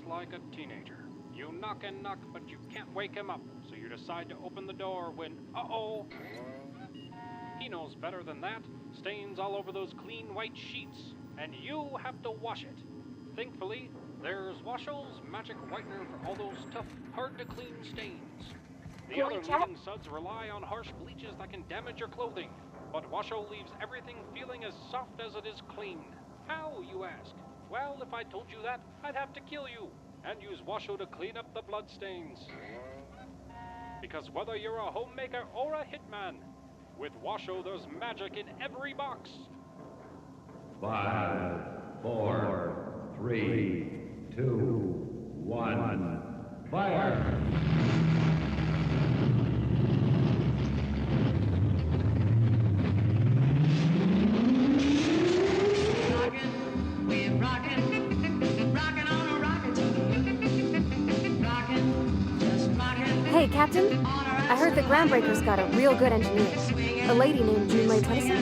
like a teenager. You knock and knock, but you can't wake him up, so you decide to open the door when, uh-oh! He knows better than that. Stains all over those clean white sheets, and you have to wash it. Thankfully, there's Washo's magic whitener for all those tough, hard-to-clean stains. The other leading suds rely on harsh bleaches that can damage your clothing, but Washo leaves everything feeling as soft as it is clean. How, you ask? Well, if I told you that, I'd have to kill you, and use Washo to clean up the bloodstains. Because whether you're a homemaker or a hitman, with Washo there's magic in every box. 5, 4, 3, 2, 1, fire! Hey, Captain. I heard the Groundbreakers got a real good engineer. A lady named Junlei Tennyson.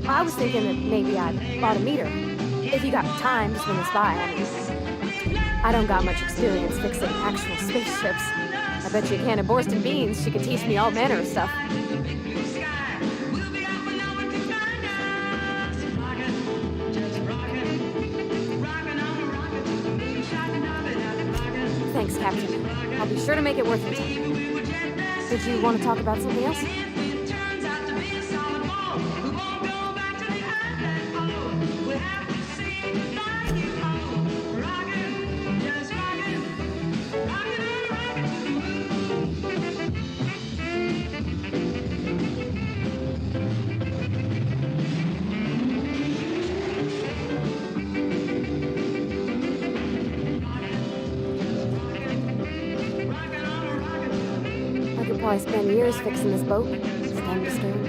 I was thinking that maybe I ought to meet her. If you got time to swing this by, I mean. I don't got much experience fixing actual spaceships. I bet you a can of Borston beans she could teach me all manner of stuff. Thanks, Captain. I'll be sure to make it worth your time. Did you want to talk about something else? I spent years fixing this boat, stem to stern.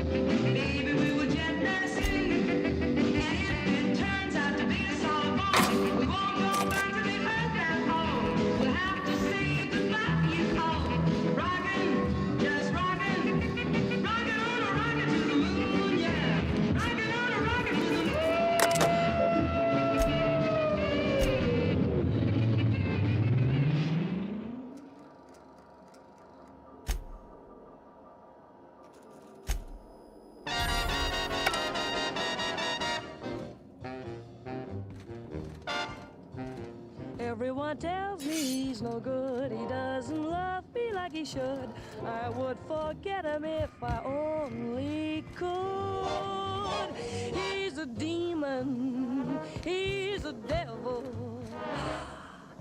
Everyone tells me he's no good, he doesn't love me like he should. I would forget him if I only could. He's a demon, he's a devil,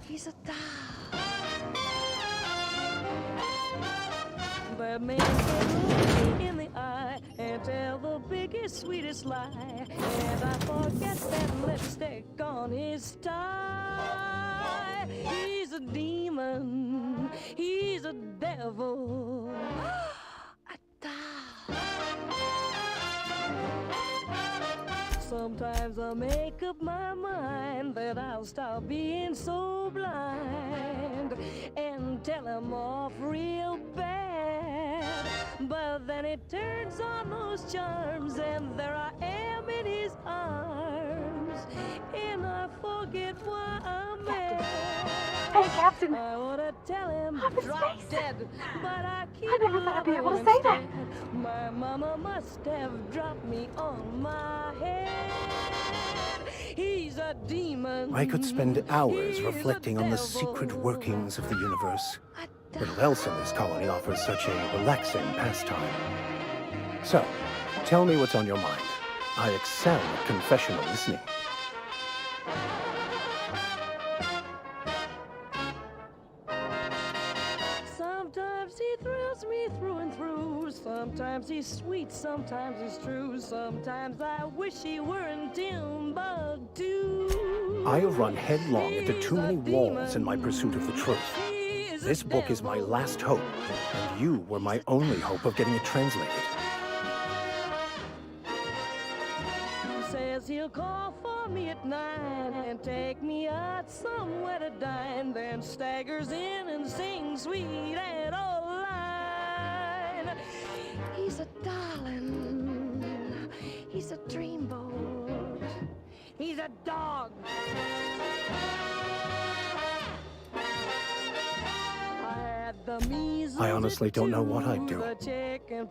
he's a dog. That man can look me in the eye and tell the biggest, sweetest lie, and I forget that lipstick on his tie. He's a demon, he's a devil, a dog. Sometimes I make up my mind that I'll stop being so blind and tell him off real bad. But then it turns on those charms and there I am in his arms, and I forget why I'm mad. Hey, Captain. I wanna tell him I'm drop dead, but I keep I never thought I'd be able to say that. My mama must have dropped me on my head. He's a demon. I could spend hours reflecting on the secret workings of the universe. Little else in this colony offers such a relaxing pastime. So, tell me what's on your mind. I excel at confessional listening. Sometimes he thrills me through and through. Sometimes he's sweet, sometimes he's true. Sometimes I wish he were in Timbuktu. I have run headlong into too many walls in my pursuit of the truth. This book is my last hope, and you were my only hope of getting it translated. He says he'll call for me at 9 and take me out somewhere to dine, then staggers in and sings sweet and old line. He's a darling, he's a dreamboat, he's a dog, I honestly don't know what I'd do.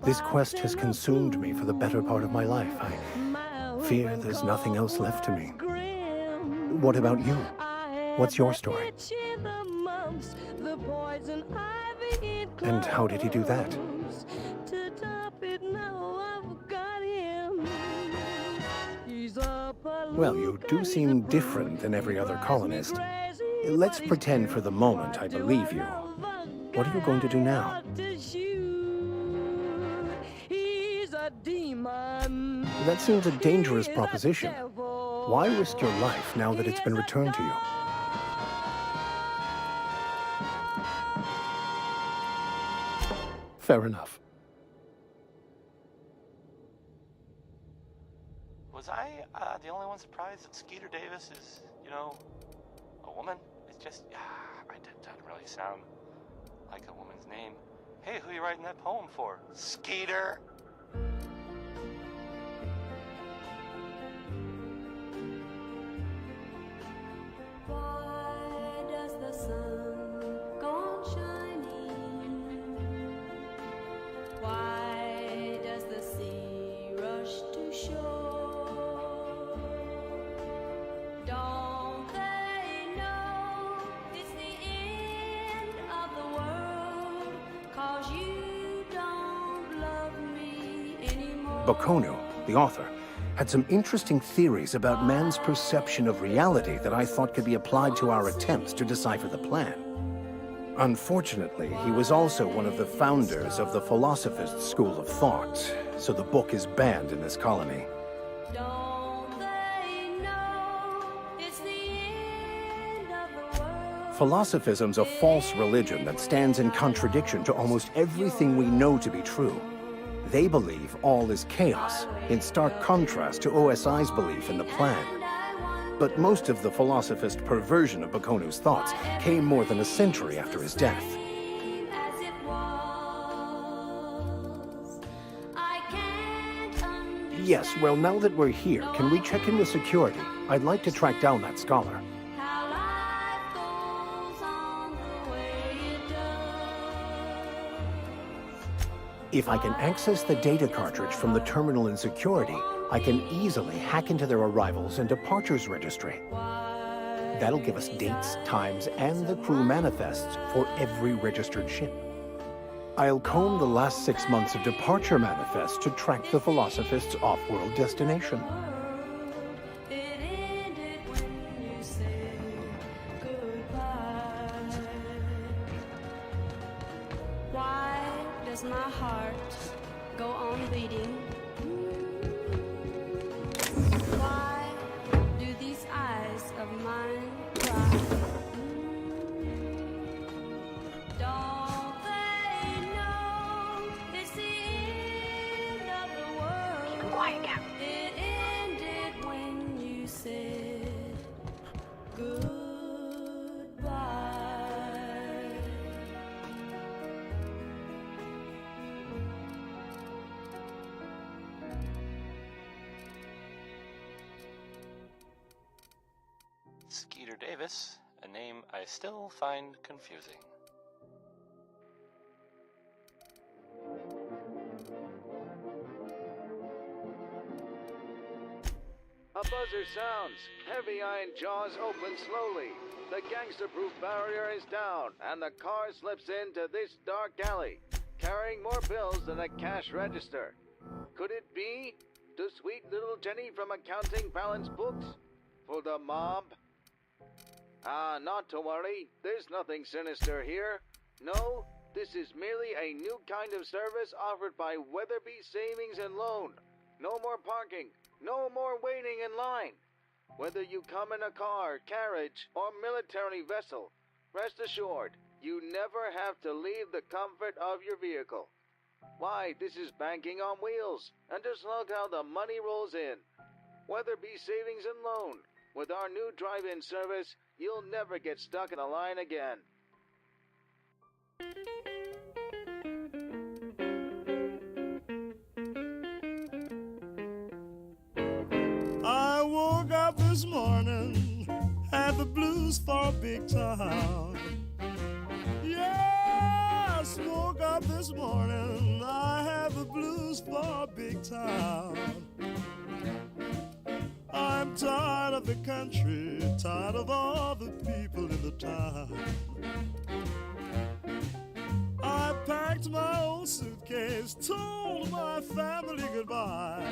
This quest has consumed me for the better part of my life. I fear there's nothing else left to me. What about you? What's your story? And how did he do that? Well, you do seem different than every other colonist. Let's pretend for the moment I believe you. What are you going to do now? That seems a dangerous proposition. Why risk your life now that it's been returned to you? Fair enough. Was I the only one surprised that Skeeter Davis is, a woman? It's just, it doesn't really sound like a woman's name. Hey, who are you writing that poem for? Skeeter! Why does the sun go on shining? Why does the sea rush to shore? Don't they know it's the end of the world? 'Cause you don't love me anymore. Bakonu, the author, had some interesting theories about man's perception of reality that I thought could be applied to our attempts to decipher the plan. Unfortunately, he was also one of the founders of the Philosophist school of thought, so the book is banned in this colony. Don't they know it's the end of the world? Philosophism's a false religion that stands in contradiction to almost everything we know to be true. They believe all is chaos, in stark contrast to OSI's belief in the plan. But most of the philosophist perversion of Bakonu's thoughts came more than a century after his death. As it was, I can't understand Yes, well, now that we're here, can we check in with security? I'd like to track down that scholar. how life goes on the way it does. If I can access the data cartridge from the terminal in security, I can easily hack into their arrivals and departures registry. That'll give us dates, times, and the crew manifests for every registered ship. I'll comb the last 6 months of departure manifests to track the Philosophist's off-world destination. It ended when you said goodbye. Why does my heart go on beating? Why do these eyes of mine cry? Don't they know it's the end of the world? Keep quiet, Captain. It ended when you said goodbye. Skeeter Davis, a name I still find confusing. A buzzer sounds. Heavy iron jaws open slowly. The gangster-proof barrier is down, and the car slips into this dark alley, carrying more bills than a cash register. Could it be the sweet little Jenny from accounting balance books? For the mob? Not to worry. There's nothing sinister here. No, this is merely a new kind of service offered by Weatherby Savings and Loan. No more parking. No more waiting in line. Whether you come in a car, carriage, or military vessel, rest assured, you never have to leave the comfort of your vehicle. Why, this is banking on wheels, and just look how the money rolls in. Weatherby Savings and Loan. With our new drive-in service, you'll never get stuck in a line again. I woke up this morning, had the blues for a big town. Yeah, up this morning, I have the blues for a big town. I'm tired of the country, tired of all the people in the town. I packed my old suitcase, told my family goodbye.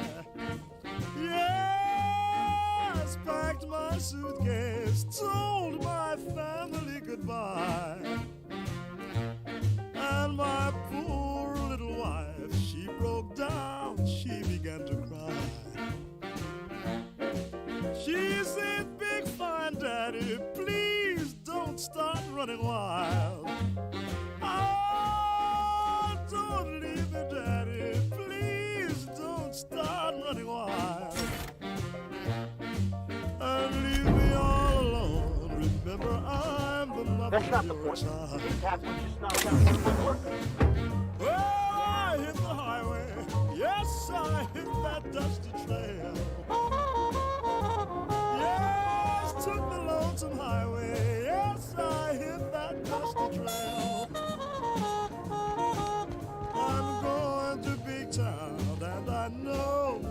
Yes, packed my suitcase, told my family goodbye. And my poor little wife, she broke down, she began to cry. She said, "Big fine daddy, please don't start running wild. Oh, don't leave me, daddy, please don't start running wild. And leave me all alone, remember I'm the mother of your child." Well, I hit the highway, yes, I hit that dusty trail. Yes, took the lonesome highway, yes, I hit that dusty trail. I'm going to big town, and I know,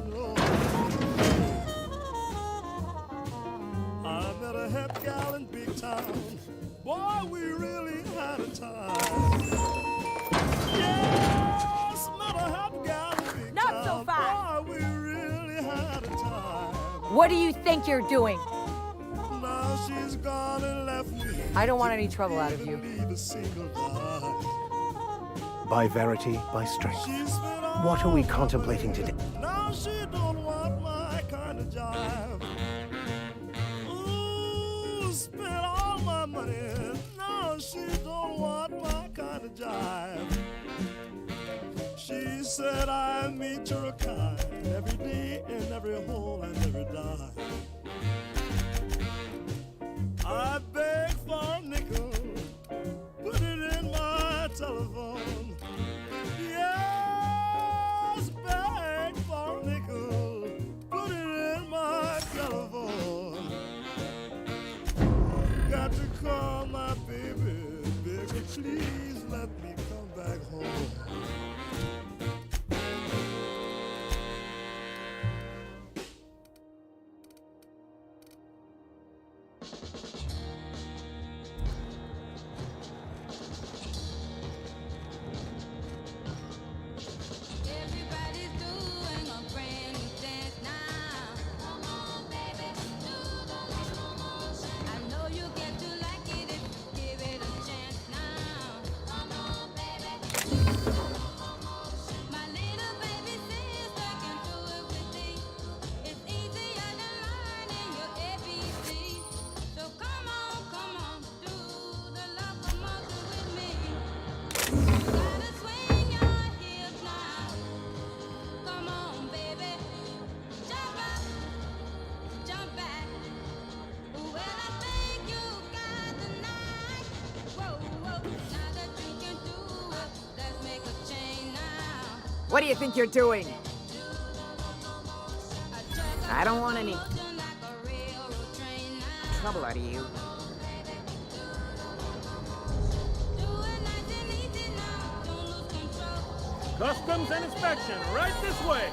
I met a hep gal in big town. Boy, we really had a time. Yes, met a hep gal in big Not town. so fast. Boy, we really had a time. What do you think you're doing? Now she's gone and left me. I don't want any trouble out of you. Didn't leave a single dime. By verity, by strength. She spent all What are we contemplating today? Now she don't want my kind of jive. Ooh, spent all my money. Now she don't want my kind of jive. She said I meet her kind every day in every hole and every dime. I beg for a nickel, put it in my telephone. Yes, beg for a nickel, put it in my telephone. Got to call my baby, beg her, please let me come back home. Everybody's doing a brand new dance now. Come on, baby, do the locomotion. I know you get to like it if you give it a chance now. Come on, baby, do the locomotion. My little baby sister can do it with me. It's easier than learning your ABC. So come on, do the locomotion with me. Gotta swing your hips now. Come on, baby. Jump up, jump back. Well, I think you got the night. Whoa, whoa. Now that you can do it, let's make a change now. What do you think you're doing? I don't want any Motion like a railroad train now. trouble out of you. Do it nice and easy now. Don't lose control. Customs and inspection, right this way.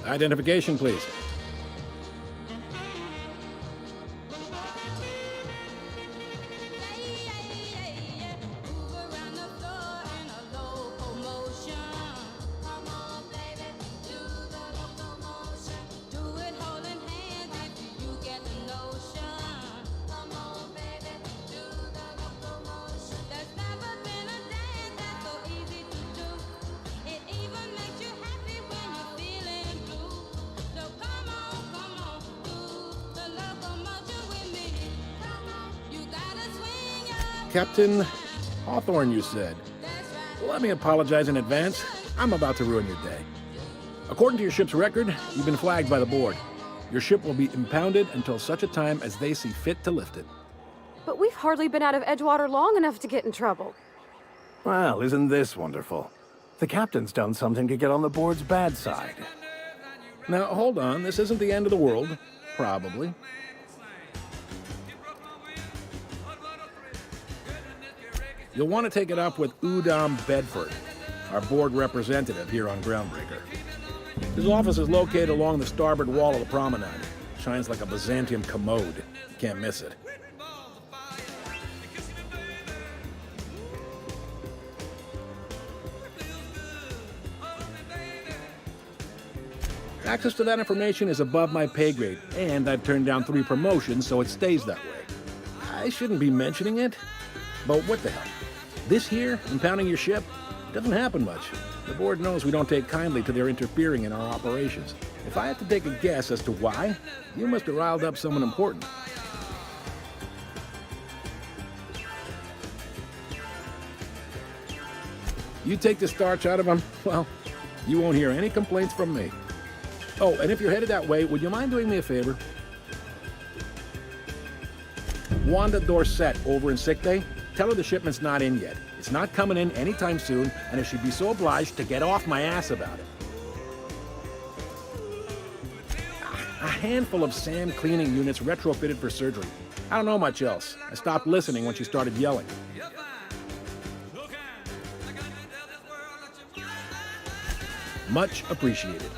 Identification, please. Move around the floor in a locomotion. Come on, baby, do the locomotion. Do it holding hands if you get the notion. Come on, baby, do the locomotion. There's never been a dance that's so easy to do. It even makes you happy when you're feeling blue. So come on, do the locomotion with me. Come on, you gotta swing your Captain Hawthorne, you said. Let me apologize in advance. I'm about to ruin your day. According to your ship's record, you've been flagged by the board. Your ship will be impounded until such a time as they see fit to lift it. But we've hardly been out of Edgewater long enough to get in trouble. Well, isn't this wonderful? The captain's done something to get on the board's bad side. Now, hold on. This isn't the end of the world. Probably. You'll want to take it up with Udom Bedford, our board representative here on Groundbreaker. His office is located along the starboard wall of the promenade. Shines like a Byzantium commode. You can't miss it. Access to that information is above my pay grade, and I've turned down 3 promotions, so it stays that way. I shouldn't be mentioning it, but what the hell? This here, impounding your ship, doesn't happen much. The board knows we don't take kindly to their interfering in our operations. If I had to take a guess as to why, you must have riled up someone important. You take the starch out of them, well, you won't hear any complaints from me. Oh, and if you're headed that way, would you mind doing me a favor? Wanda Dorset over in sick bay, tell her the shipment's not in yet. It's not coming in anytime soon, and if she'd be so obliged to get off my ass about it. A handful of sand cleaning units retrofitted for surgery. I don't know much else. I stopped listening when she started yelling. Much appreciated.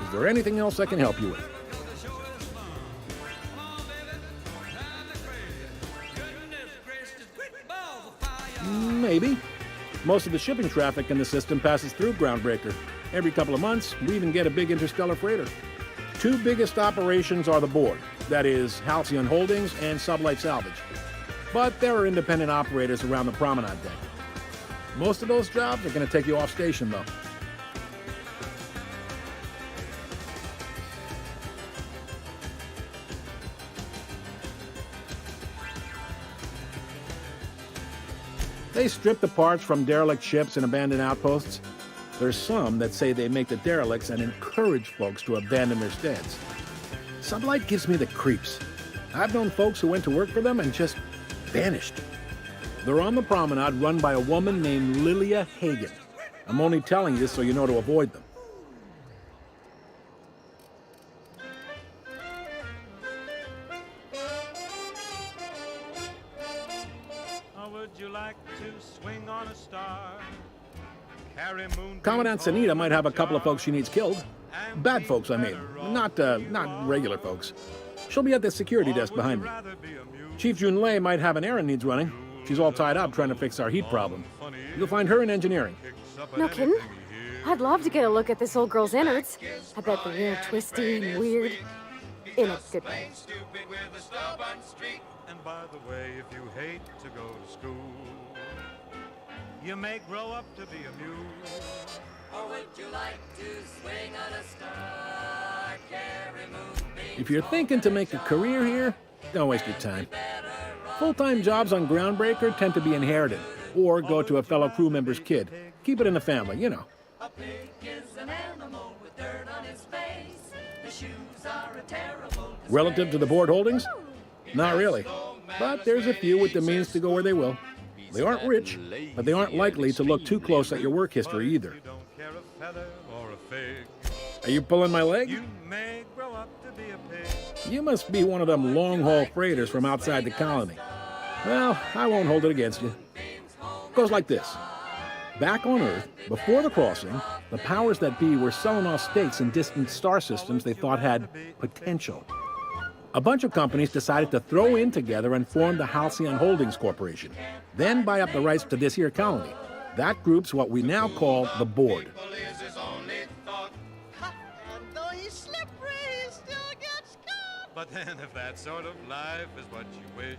Is there anything else I can help you with? Maybe. Most of the shipping traffic in the system passes through Groundbreaker. Every couple of months, we even get a big interstellar freighter. 2 biggest operations are the board, that is, Halcyon Holdings and Sublight Salvage. But there are independent operators around the promenade deck. Most of those jobs are going to take you off station, though. They strip the parts from derelict ships and abandoned outposts. There's some that say they make the derelicts and encourage folks to abandon their steads. Sublight gives me the creeps. I've known folks who went to work for them and just vanished. They're on the promenade run by a woman named Lilia Hagen. I'm only telling you so you know to avoid them. Commandant Sanita might have a couple of folks she needs killed. Bad folks, I mean. Not regular folks. She'll be at the security desk behind me. Chief Jun Lei might have an errand needs running. She's all tied up trying to fix our heat problem. You'll find her in engineering. No kidding? I'd love to get a look at this old girl's innards. I bet they're real twisty and weird. In a good way. And by the way, if you hate to go to school, you may grow up to be amused. Or would you like to swing on a star, carry moonbeams? If you're thinking to make a career here, don't waste your time. Full-time jobs on Groundbreaker tend to be inherited, or go to a fellow crew member's kid. Keep it in the family, you know. A pig is an animal with dirt on his face. The shoes are a terrible disgrace. Relative to the board holdings? Not really. But there's a few with the means to go where they will. They aren't rich, but they aren't likely to look too close at your work history either. Are you pulling my leg? You must be one of them long-haul freighters from outside the colony. Well, I won't hold it against you. Goes like this. Back on Earth, before the crossing, the powers that be were selling off stakes in distant star systems they thought had potential. A bunch of companies decided to throw in together and form the Halcyon Holdings Corporation, then buy up the rights to this here colony. That group's what we now call the board. But then if that sort of life is what you wish.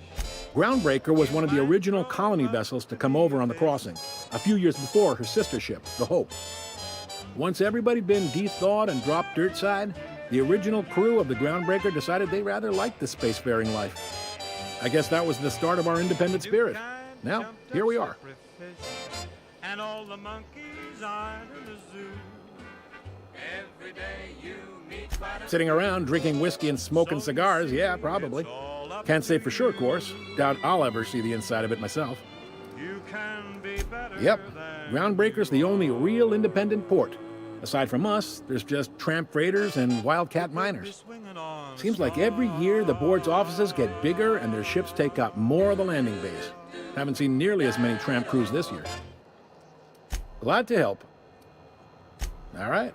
Groundbreaker was one of the original colony vessels to come over on the crossing, a few years before her sister ship, the Hope. Once everybody been de-thawed and dropped dirt side, the original crew of the Groundbreaker decided they rather liked the spacefaring life. I guess that was the start of our independent spirit. Now, here we are. And all the monkeys are in the zoo. Every day you meet quite a Sitting around drinking whiskey and smoking cigars, yeah, probably. Can't say for sure, of course. Doubt I'll ever see the inside of it myself. You can be better Yep, than Groundbreaker's the only real independent port. Aside from us, there's just tramp freighters and wildcat miners. Seems like every year the board's offices get bigger and their ships take up more of the landing base. Haven't seen nearly as many tramp crews this year. Glad to help. All right.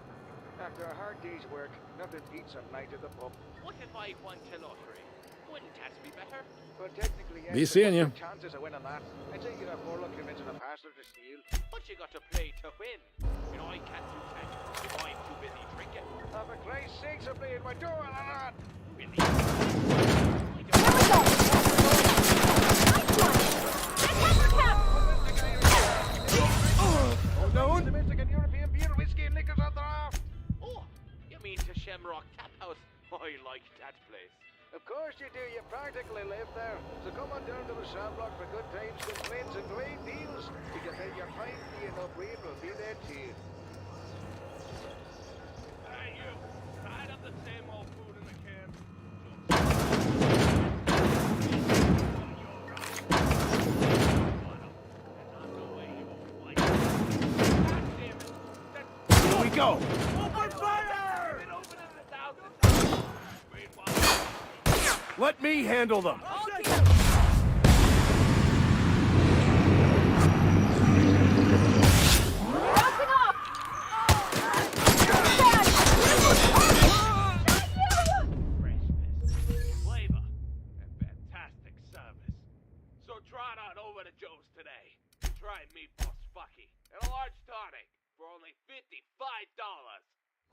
After a hard day's work, nothing beats a night at the pub. What if I won the lottery? Wouldn't that be better? But technically, yes, Be seeing you. chances of winning that. I'd say you'd have more luck convincing a pastor to steal. But you got to play to win. You know, I can't do that. I'm too busy drinking. Oh, for Christ's sakes, I'm playing my door on that. Really? Oh, no. Domestic and European beer, whiskey and liquors on the draft. Oh, you mean to Shamrock Tap House? I like that place. Of course you do. You practically live there. So come on down to the Shamrock for good times, good friends, and great deals. You can bet your pint fee and upgrade will be there too. Hey, you. Tired of the same old food in the camp? Here we go. Open fire! Let me handle them. Flavor and fantastic service. So trot on over to Joe's today. Try meatball spucky and a large tonic for only $55.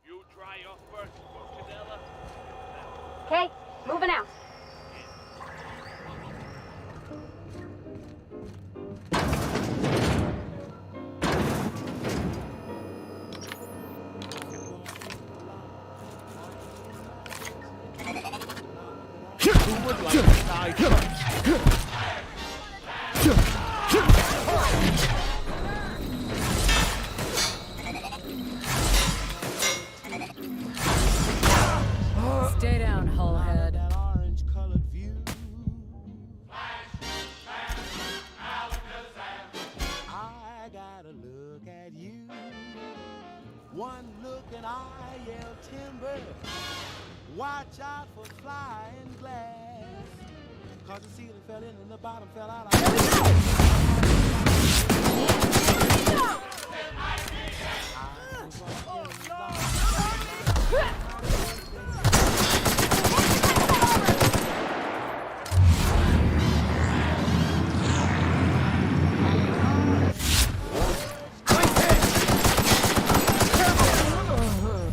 You try your first Fuchinella? Okay, moving out. Who would like to die first? Stay down, hullhead. I gotta look at you. One look and I yell timber. Watch out for flying glass. Cause the ceiling fell in and the bottom fell out.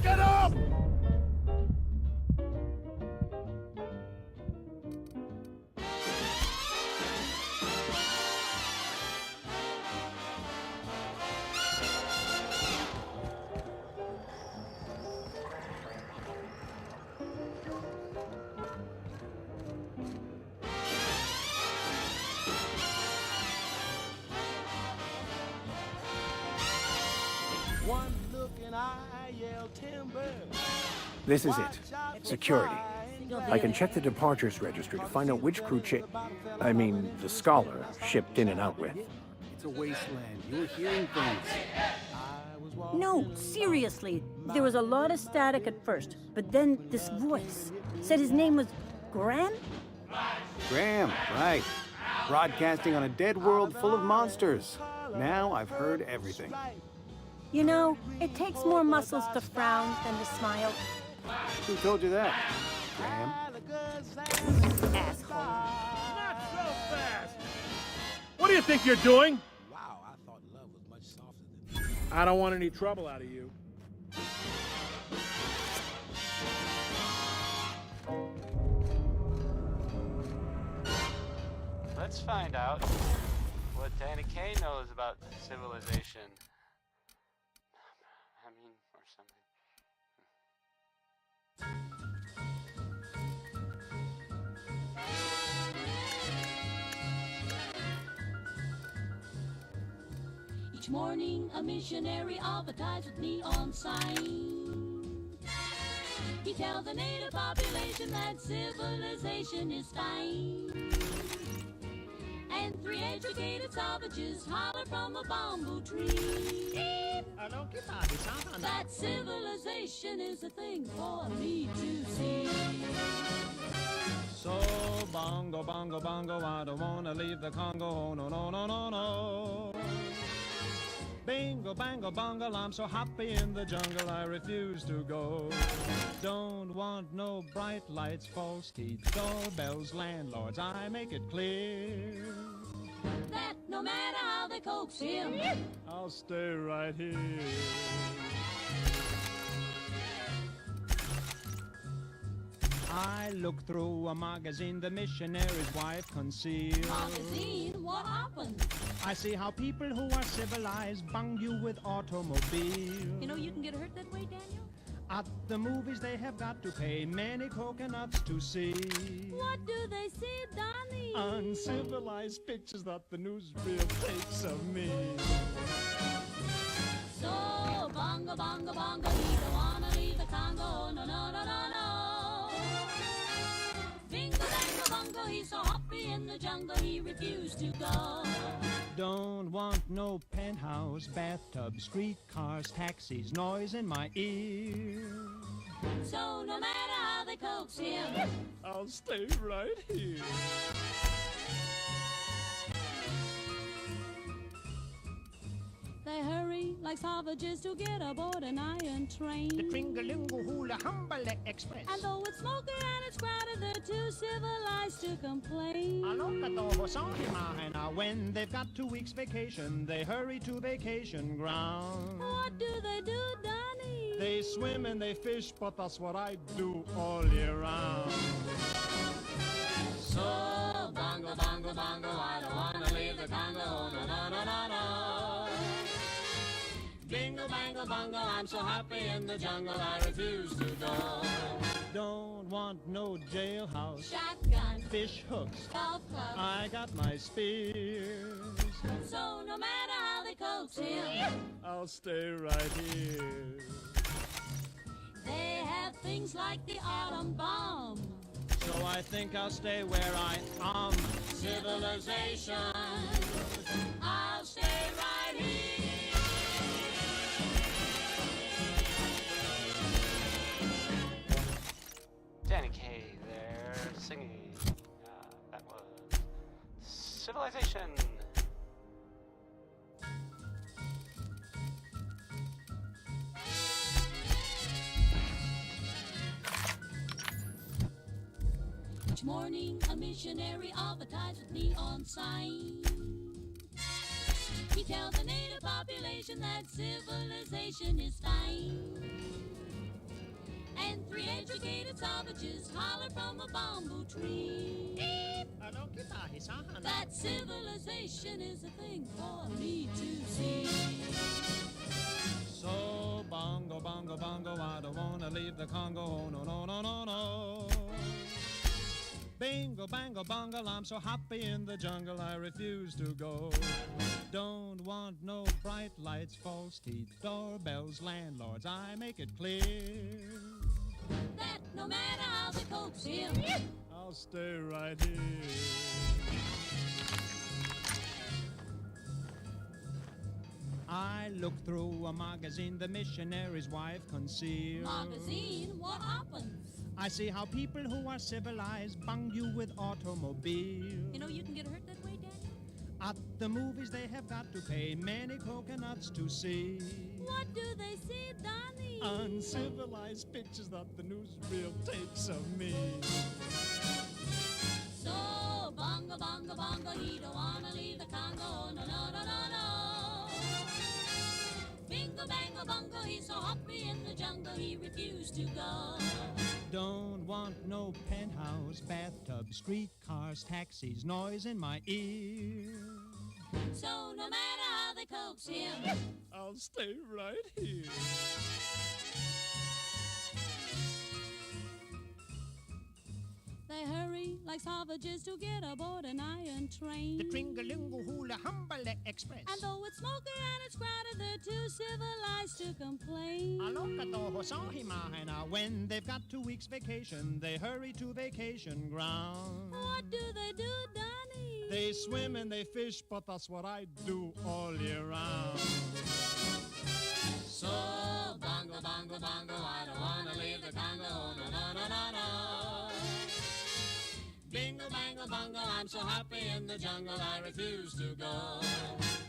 Get up! One look and I yell timber. This is it. Security. I can check the departures registry to find out which crew the Scholar shipped in and out with. It's a wasteland. You're hearing things. No, seriously. There was a lot of static at first, but then this voice said his name was Graham? Graham, right. Broadcasting on a dead world full of monsters. Now I've heard everything. You know, it takes more muscles to frown than to smile. Who told you that? Graham? Asshole. Not so fast! What do you think you're doing? Wow, I thought love was much softer than this. I don't want any trouble out of you. Let's find out what Danny Kaye knows about civilization. I mean, or something. Each morning, a missionary advertised with neon sign. He tells the native population that civilization is fine. And 3 educated savages holler from a bamboo tree. That civilization is a thing for me to see. So bongo, bongo, bongo, I don't wanna leave the Congo. Oh, no, no, no, no, no. Bingo, bango, bongo, I'm so happy in the jungle I refuse to go. Don't want no bright lights, false teeth, doorbells, landlords, I make it clear that no matter how they coax him, I'll stay right here. I look through a magazine the missionary's wife concealed. Magazine, what happened? I see how people who are civilized bung you with automobiles. You know you can get hurt that way, Daniel? At the movies they have got to pay many coconuts to see. What do they see, Donnie? Uncivilized pictures that the newsreel takes of me. So, bongo, bongo, bongo, he don't wanna leave the Congo, no, no, no, no, no. Bingo, bango, bongo, he's so happy in the jungle, he refused to go. Don't want no penthouse, bathtub, streetcars, taxis, noise in my ear. So no matter how they coax him, I'll stay right here. They hurry like savages to get aboard an iron train. The Tringalingo Hula Humbale Express. And though it's smoky and it's crowded, they're too civilized to complain. When they've got 2 weeks vacation, they hurry to vacation ground. What do they do, Donnie? They swim and they fish, but that's what I do all year round. So, bongo, bongo, bongo, I don't wanna leave the Congo, no, no, no, no, no. Bingo, bango, bongo, I'm so happy in the jungle, I refuse to go. Don't want no jailhouse, Shotgun, fish hooks, golf club, I got my spears. So no matter how they coax him, I'll stay right here. They have things like the atom bomb. So I think I'll stay where I am. Civilization, I'll stay right here. Danny Kaye there singing. That was Civilization. Each morning, a missionary advertised with neon signs. He tells the native population that civilization is fine. And 3 educated savages holler from a bamboo tree. That civilization is a thing for me to see. So bongo, bongo, bongo, I don't wanna leave the Congo. Oh, no, no, no, no, no. Bingo, bango, bongo, I'm so happy in the jungle, I refuse to go. Don't want no bright lights, false teeth, doorbells, landlords, I make it clear that no matter how they coax him, I'll stay right here. I look through a magazine the missionary's wife concealed. Magazine, what happens? I see how people who are civilized bung you with automobiles. You know you can get hurt that way, Daniel? At the movies they have got to pay many coconuts to see. What do they see, Donnie? Uncivilized pictures that the newsreel takes of me. So, bongo, bongo, bongo, he don't wanna leave the Congo, no, no, no, no, no. Bingo, bango, bongo, he's so happy in the jungle, he refused to go. Don't want no penthouse, bathtub, streetcars, taxis, noise in my ear. So no matter how they coax him, I'll stay right here. they hurry like savages to get aboard an iron train. The Tringalingo Hula Humble Express. And though it's smoky and it's crowded, they're too civilized to complain. When they've got 2 weeks vacation, they hurry to vacation ground. What do they do, Donnie? They swim and they fish, but that's what I do all year round. So, bongo, bongo, bongo, I don't wanna leave the Congo, oh, no, no, no, no, no. Bingo, bango, bongo, I'm so happy in the jungle, I refuse to go.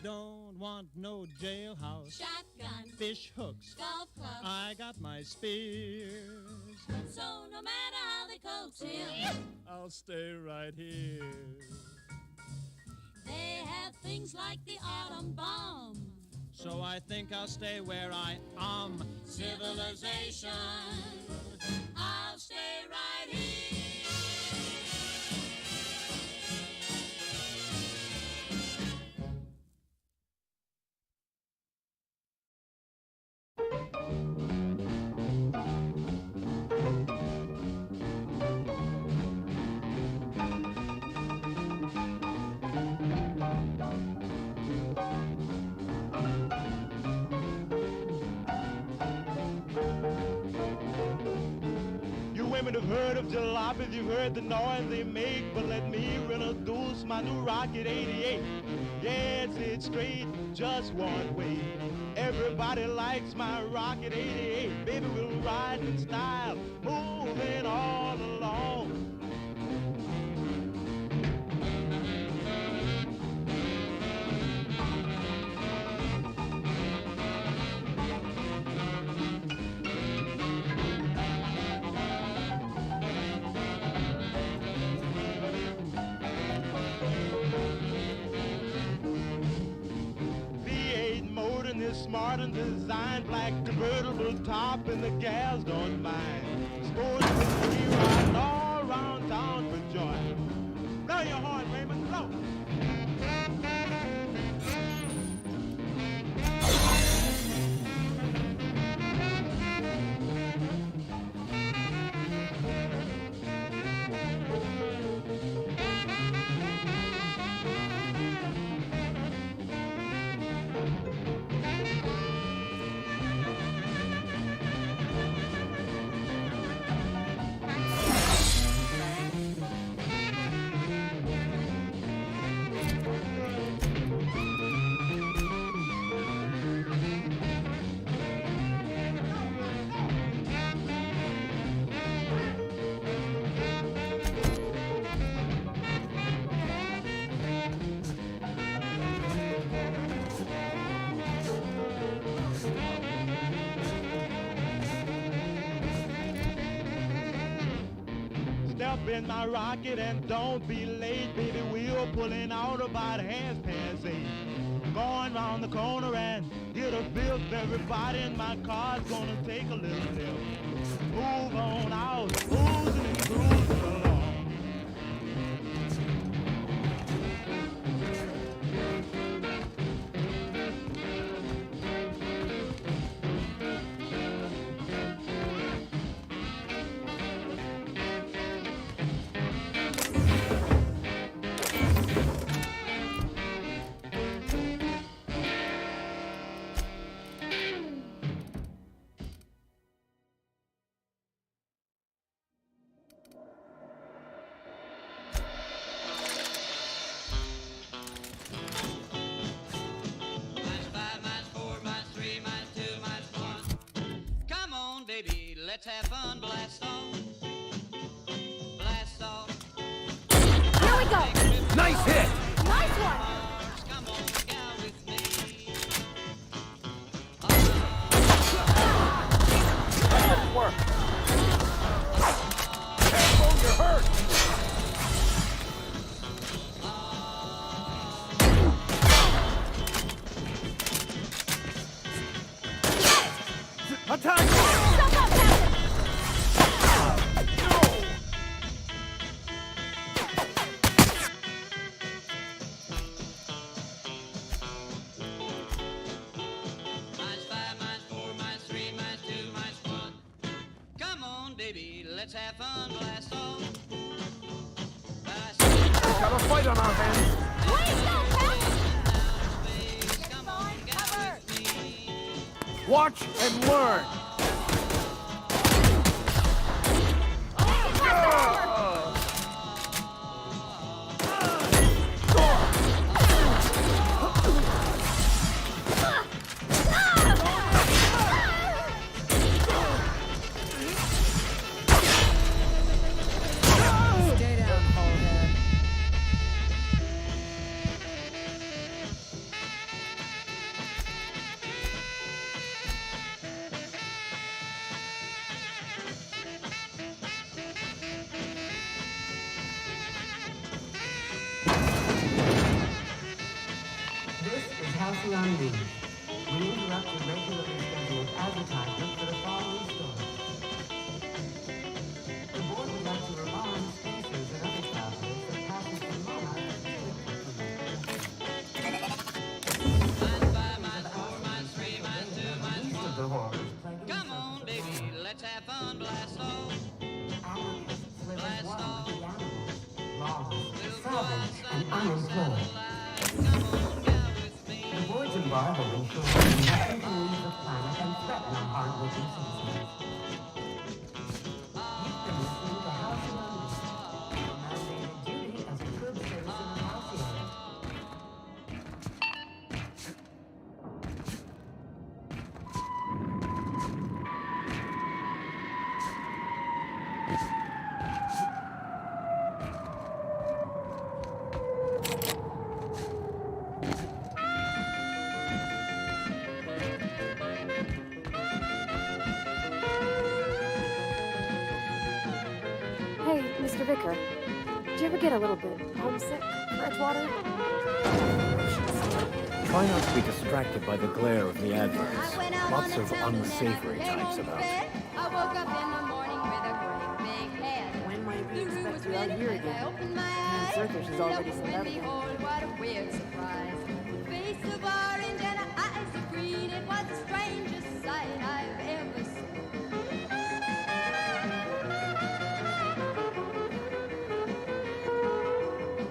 Don't want no jailhouse, Shotgun, fish hooks, golf club, I got my spears. so no matter how they coax him, I'll stay right here. they have things like the atom bomb. So I think I'll stay where I am. Civilization, I'll stay right here. Women have heard of jalopies, you've heard the noise they make, but let me introduce my new Rocket 88. Yes, it's straight, just one way. Everybody likes my Rocket 88. Baby, we'll ride in style, moving all along. Smart and designed, black convertible top, and the gals don't mind. Sports with me riding all around town for joy. Blow your horn, Raymond, blow. Step in my rocket and don't be late, baby. We're pulling out about 8:30. Going round the corner and get a fifth. Everybody in my car's gonna take a little lift. Move on out, cruising and cruising along. Let's have fun, blast off. Blast off. Here we go. Nice hit. Nice one. Come on, gal with me. Good work. Careful, you're hurt. Attack! Let's have fun, blast off. got a fight on our hands. Watch and learn. Stay down, Hallhead. This is Halcyon News. We interrupt your regularly scheduled advertisement for the following story. The board would like to remind spacers and other travelers that passage to Monarch is strictly of the horrors plaguing Come on, baby, let's have fun, blast off. anarchists live as one with the animals, lawless, savage, and unemployed. The board's embargo ensures that nothing can leave the planet and threaten our hard-working citizens. You've been listening to Halcyon News, your mandated duty as a good citizen of Halcyon. Hey, Mr. Vicar. Did you ever get a little bit homesick for Edgewater? Try not to be distracted by the glare of the adverts. Lots of unsavory types about. I woke up in the morning with a great big head. When might we The room expect was you out red, here I again? opened my And eyes. Circus has already Lo sent and out again. behold, what a weird surprise. Face of orange and eyes of green. It was the strangest sight I've ever seen.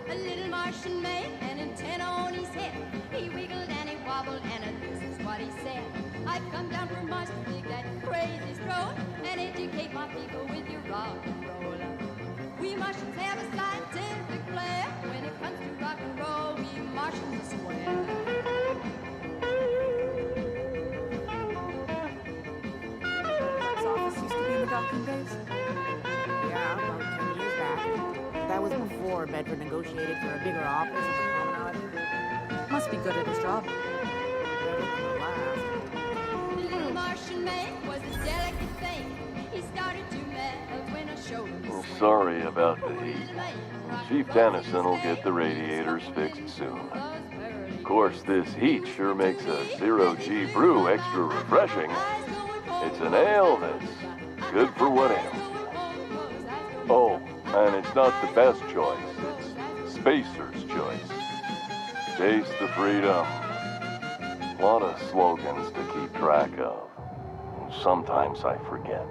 A little Martian man, an antenna on his head. He wiggled and he wobbled, and this is what he said. I've come down from Mars to dig that crazy stroll and educate my people with your rock and roll. We Martians have a scientific flair. When it comes to rock and roll, we Martians are square. His office used to be in the docking base? Yeah, about 10 years back. That was before Medford negotiated for a bigger office in the promenade. Must be good at his job. Better than the last. The little Martian man was a delicate thing. He started to melt when I showed him the swing. Sorry about the heat. Chief Tennyson will get the radiators fixed soon. Of course, this heat sure makes a zero-G brew extra refreshing. It's an ale that's good for what ails you. Oh, and it's not the best choice. It's Spacer's choice. Taste the freedom. A lot of slogans to keep track of. Sometimes I forget.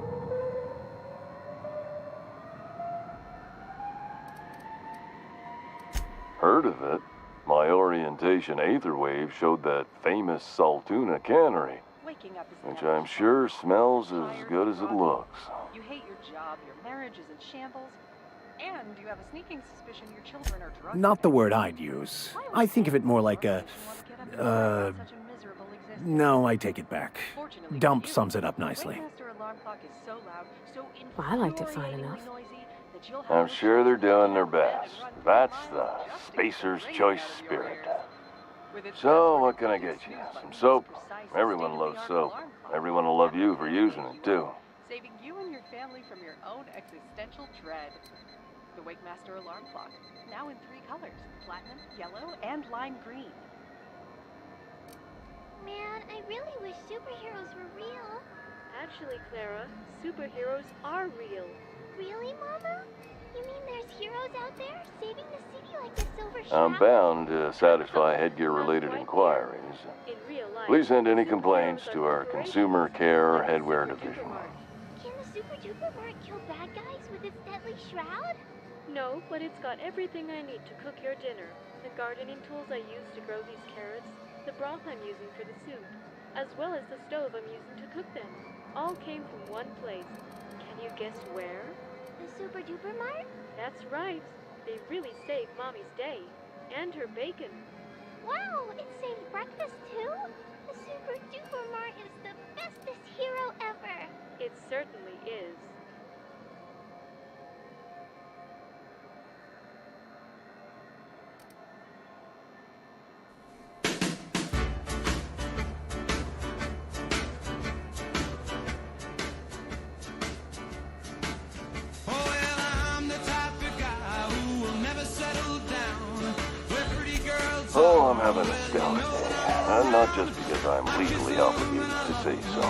Heard of it? My orientation aether wave showed that famous Saltuna cannery, which I'm sure smells as good as it looks. You hate your job, your marriage is in shambles, and you have a sneaking suspicion your children are drug Not the word I'd use. I think of it more like a, no, I take it back. Dump sums it up nicely. Well, I liked it fine enough. I'm sure they're doing their best. That's the Spacer's Choice spirit. So, what can I get you? Some soap? Everyone loves soap. Everyone will love you for using it, too. saving you and your family from your own existential dread. The Wakemaster alarm clock, now in 3 colors, platinum, yellow, and lime green. Man, I really wish superheroes were real. Actually, Clara, superheroes are real. Really, Mama? You mean there's heroes out there saving the city like the Silver I'm Shroud? bound to satisfy headgear-related inquiries. In real life, Please send any complaints to our Consumer Care Headwear Division. Can the Super Duper Mark kill bad guys with its deadly shroud? No, but it's got everything I need to cook your dinner. The gardening tools I use to grow these carrots, the broth I'm using for the soup, as well as the stove I'm using to cook them. All came from one place. Can you guess where? The Super Duper Mart? That's right. They really saved Mommy's day. And her bacon. Wow, it saves breakfast too? The Super Duper Mart is the bestest hero ever. It certainly is. Oh, I'm having a stellar day. And not just because I'm legally obligated to say so.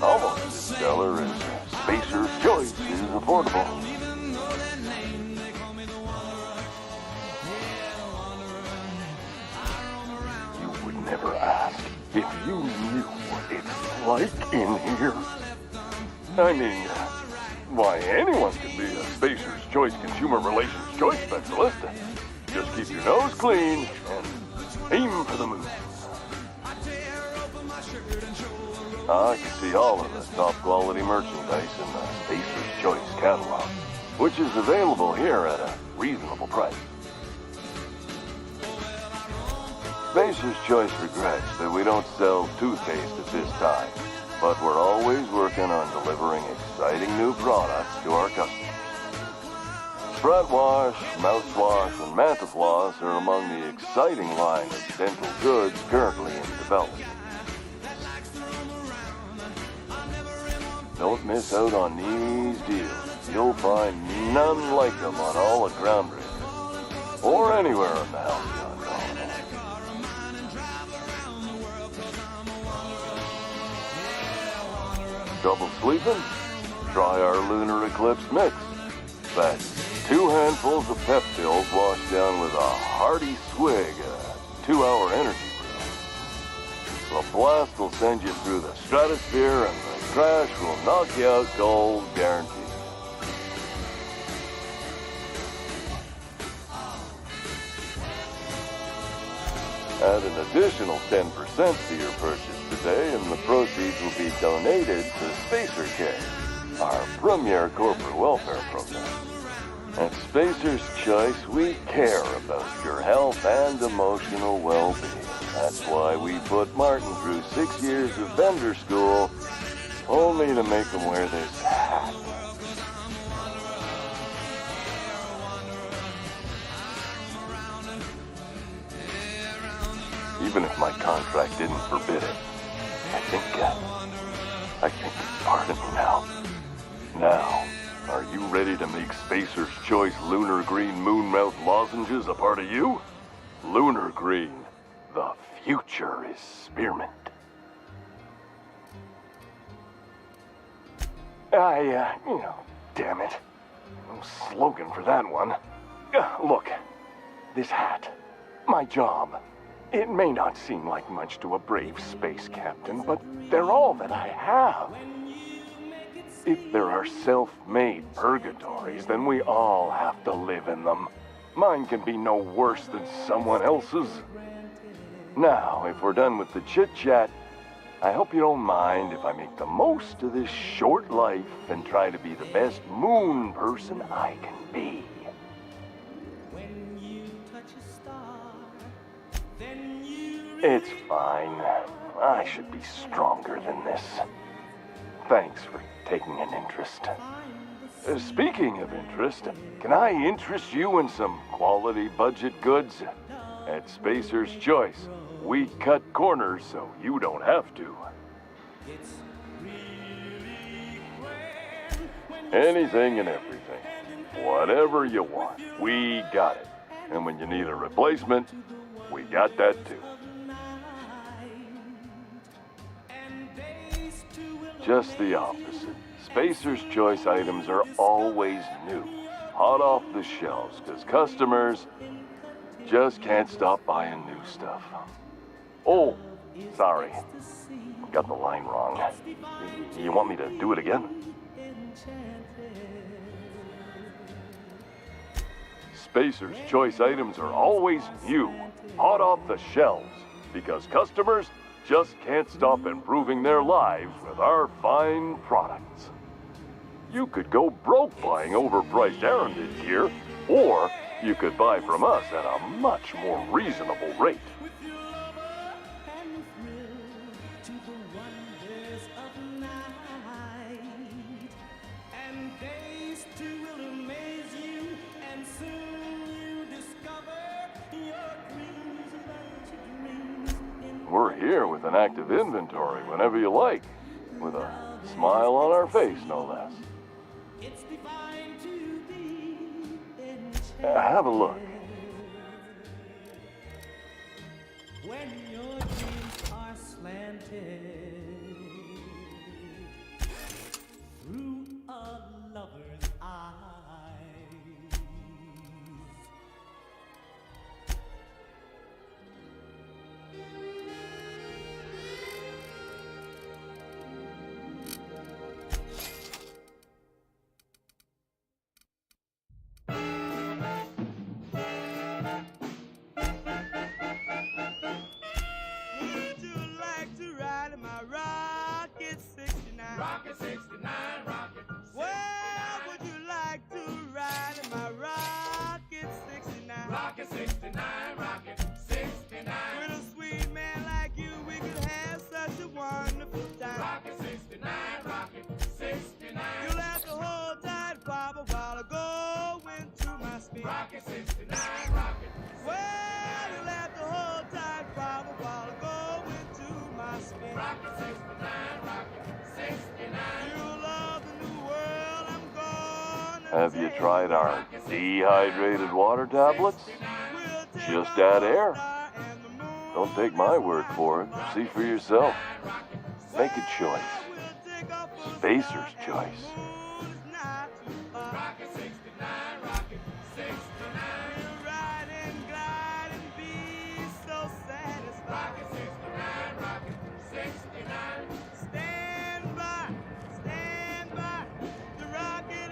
Almost as stellar as Spacer's Choice is affordable. You would never ask if you knew what it's like in here. I mean, why, anyone can be a Spacer's Choice Consumer Relations Choice Specialist. Just keep your nose clean and aim for the moon. I can see all of the top quality merchandise in the Spacer's Choice catalog, which is available here at a reasonable price. Spacer's Choice regrets that we don't sell toothpaste at this time, but we're always working on delivering exciting new products to our customers. Fret wash, mouthwash, and Mantafloss are among the exciting line of dental goods currently in development. Don't miss out on these deals. You'll find none like them on all of Ground Ridge, or anywhere in the Halcyon Colony. Trouble sleeping? Try our Lunar Eclipse Mix. That's 2 handfuls of pep pills washed down with a hearty swig of 2-hour energy brew. The blast will send you through the stratosphere and the crash will knock you out cold, guaranteed. Add an additional 10% to your purchase today and the proceeds will be donated to Spacer Care, our premier corporate welfare program. At Spacer's Choice, we care about your health and emotional well-being. That's why we put Martin through 6 years of vendor school, only to make him wear this hat. Even if my contract didn't forbid it, I think it's part of me now. Now, are you ready to make Spacer's Choice Lunar Green Moonmouth lozenges a part of you? Lunar Green, the future is spearmint. Damn it. No slogan for that one. Look, this hat, my job. It may not seem like much to a brave space captain, but they're all that I have. If there are self-made purgatories, then we all have to live in them. Mine can be no worse than someone else's. Now, if we're done with the chit-chat, I hope you don't mind if I make the most of this short life and try to be the best moon person I can be. It's fine. I should be stronger than this. Thanks for taking an interest. Speaking of interest, can I interest you in some quality budget goods? At Spacer's Choice, we cut corners so you don't have to. Anything and everything. Whatever you want, we got it. And when you need a replacement, we got that too. Just the opposite. Spacer's Choice items are always new, hot off the shelves, because customers just can't stop buying new stuff. Oh, sorry. Got the line wrong. You want me to do it again? Spacer's Choice items are always new, hot off the shelves, because customers just can't stop improving their lives with our fine products. You could go broke buying overpriced erranded gear, or you could buy from us at a much more reasonable rate. We're here with an active inventory whenever you like, with a smile on our face, no less. Have a look. When your dreams are slanted through a lover's eyes. Rocket 69, rocket. Well, would you like to ride in my rocket 69? Rocket 69, rocket 69. With a sweet man like you, we could have such a wonderful time. Rocket 69, rocket 69. You'll have to hold tight, Papa, while I go into my spin. Rocket 69, rocket. Well, you'll have to hold tight, Papa, while I go into my spin. Rocket 69, rocket. Have you tried our dehydrated water tablets? Just add air. Don't take my word for it. See for yourself. Make a choice. Spacer's Choice.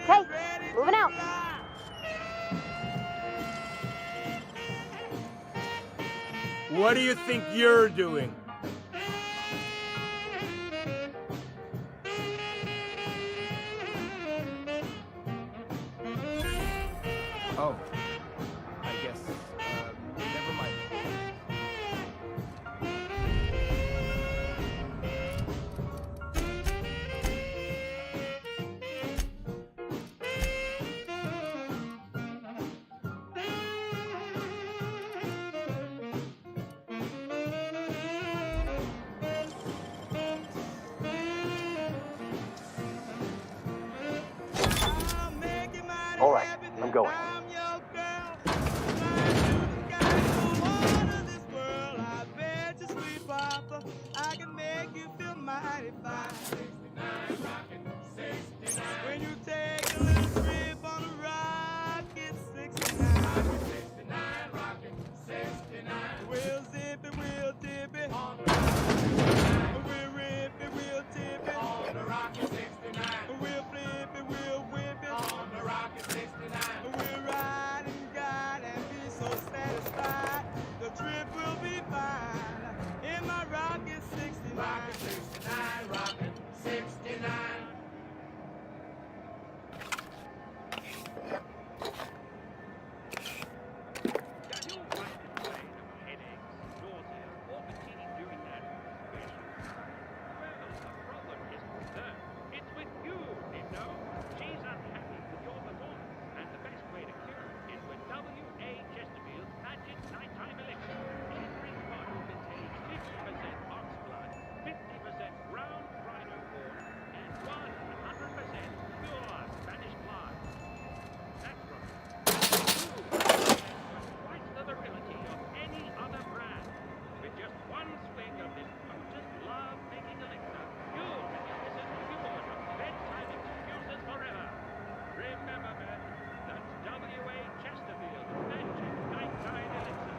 Hey, moving out. What do you think you're doing? Oh, I guess, never mind. All right, I'm going. I can make you feel mighty fine. When you take a little trip on a rocket 69. Rocket 69. We'll zip it, we'll dip it. We'll rip it, we'll tip it. On the rocket 69. We'll flip it, we'll whip it. On the rocket 69. We'll ride and guide and be so satisfied. The trip will be fine. In my rocket 69. Rocket 69, rocket 69.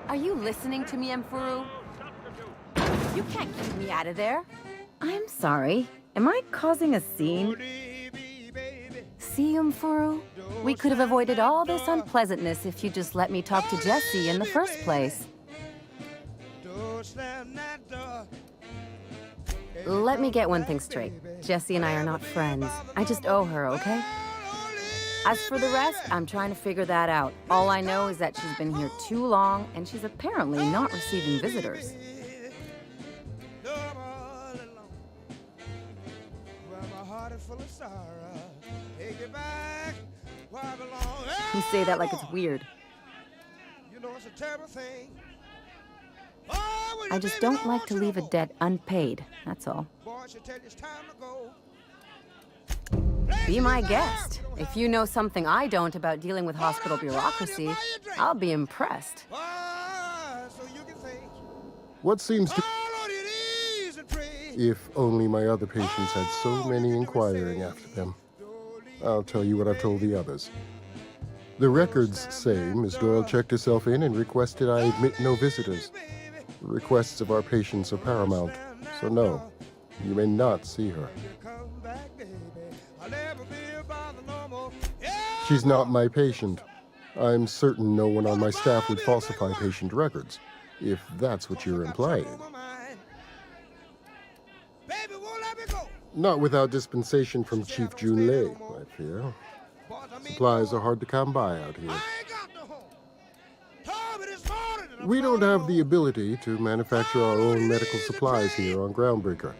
Are you listening to me, Emperor? You can't keep me out of there. I'm sorry. Am I causing a scene? See, Umfuru? We could have avoided all this unpleasantness if you just let me talk to Jessie in the first place. Let me get one thing straight. Jessie and I are not friends. I just owe her, okay? As for the rest, I'm trying to figure that out. All I know is that she's been here too long, and she's apparently not receiving visitors. You say that like it's weird. I just don't like to leave a debt unpaid, that's all. Be my guest. If you know something I don't about dealing with hospital bureaucracy, I'll be impressed. What seems to... If only my other patients had so many inquiring after them. I'll tell you what I've told the others. The records say Miss Doyle checked herself in and requested I admit no visitors. The requests of our patients are paramount, so no, you may not see her. She's not my patient. I'm certain no one on my staff would falsify patient records, if that's what you're implying. Not without dispensation from Chief Jun Lei, I fear. Supplies are hard to come by out here. We don't have the ability to manufacture our own medical supplies here on Groundbreaker.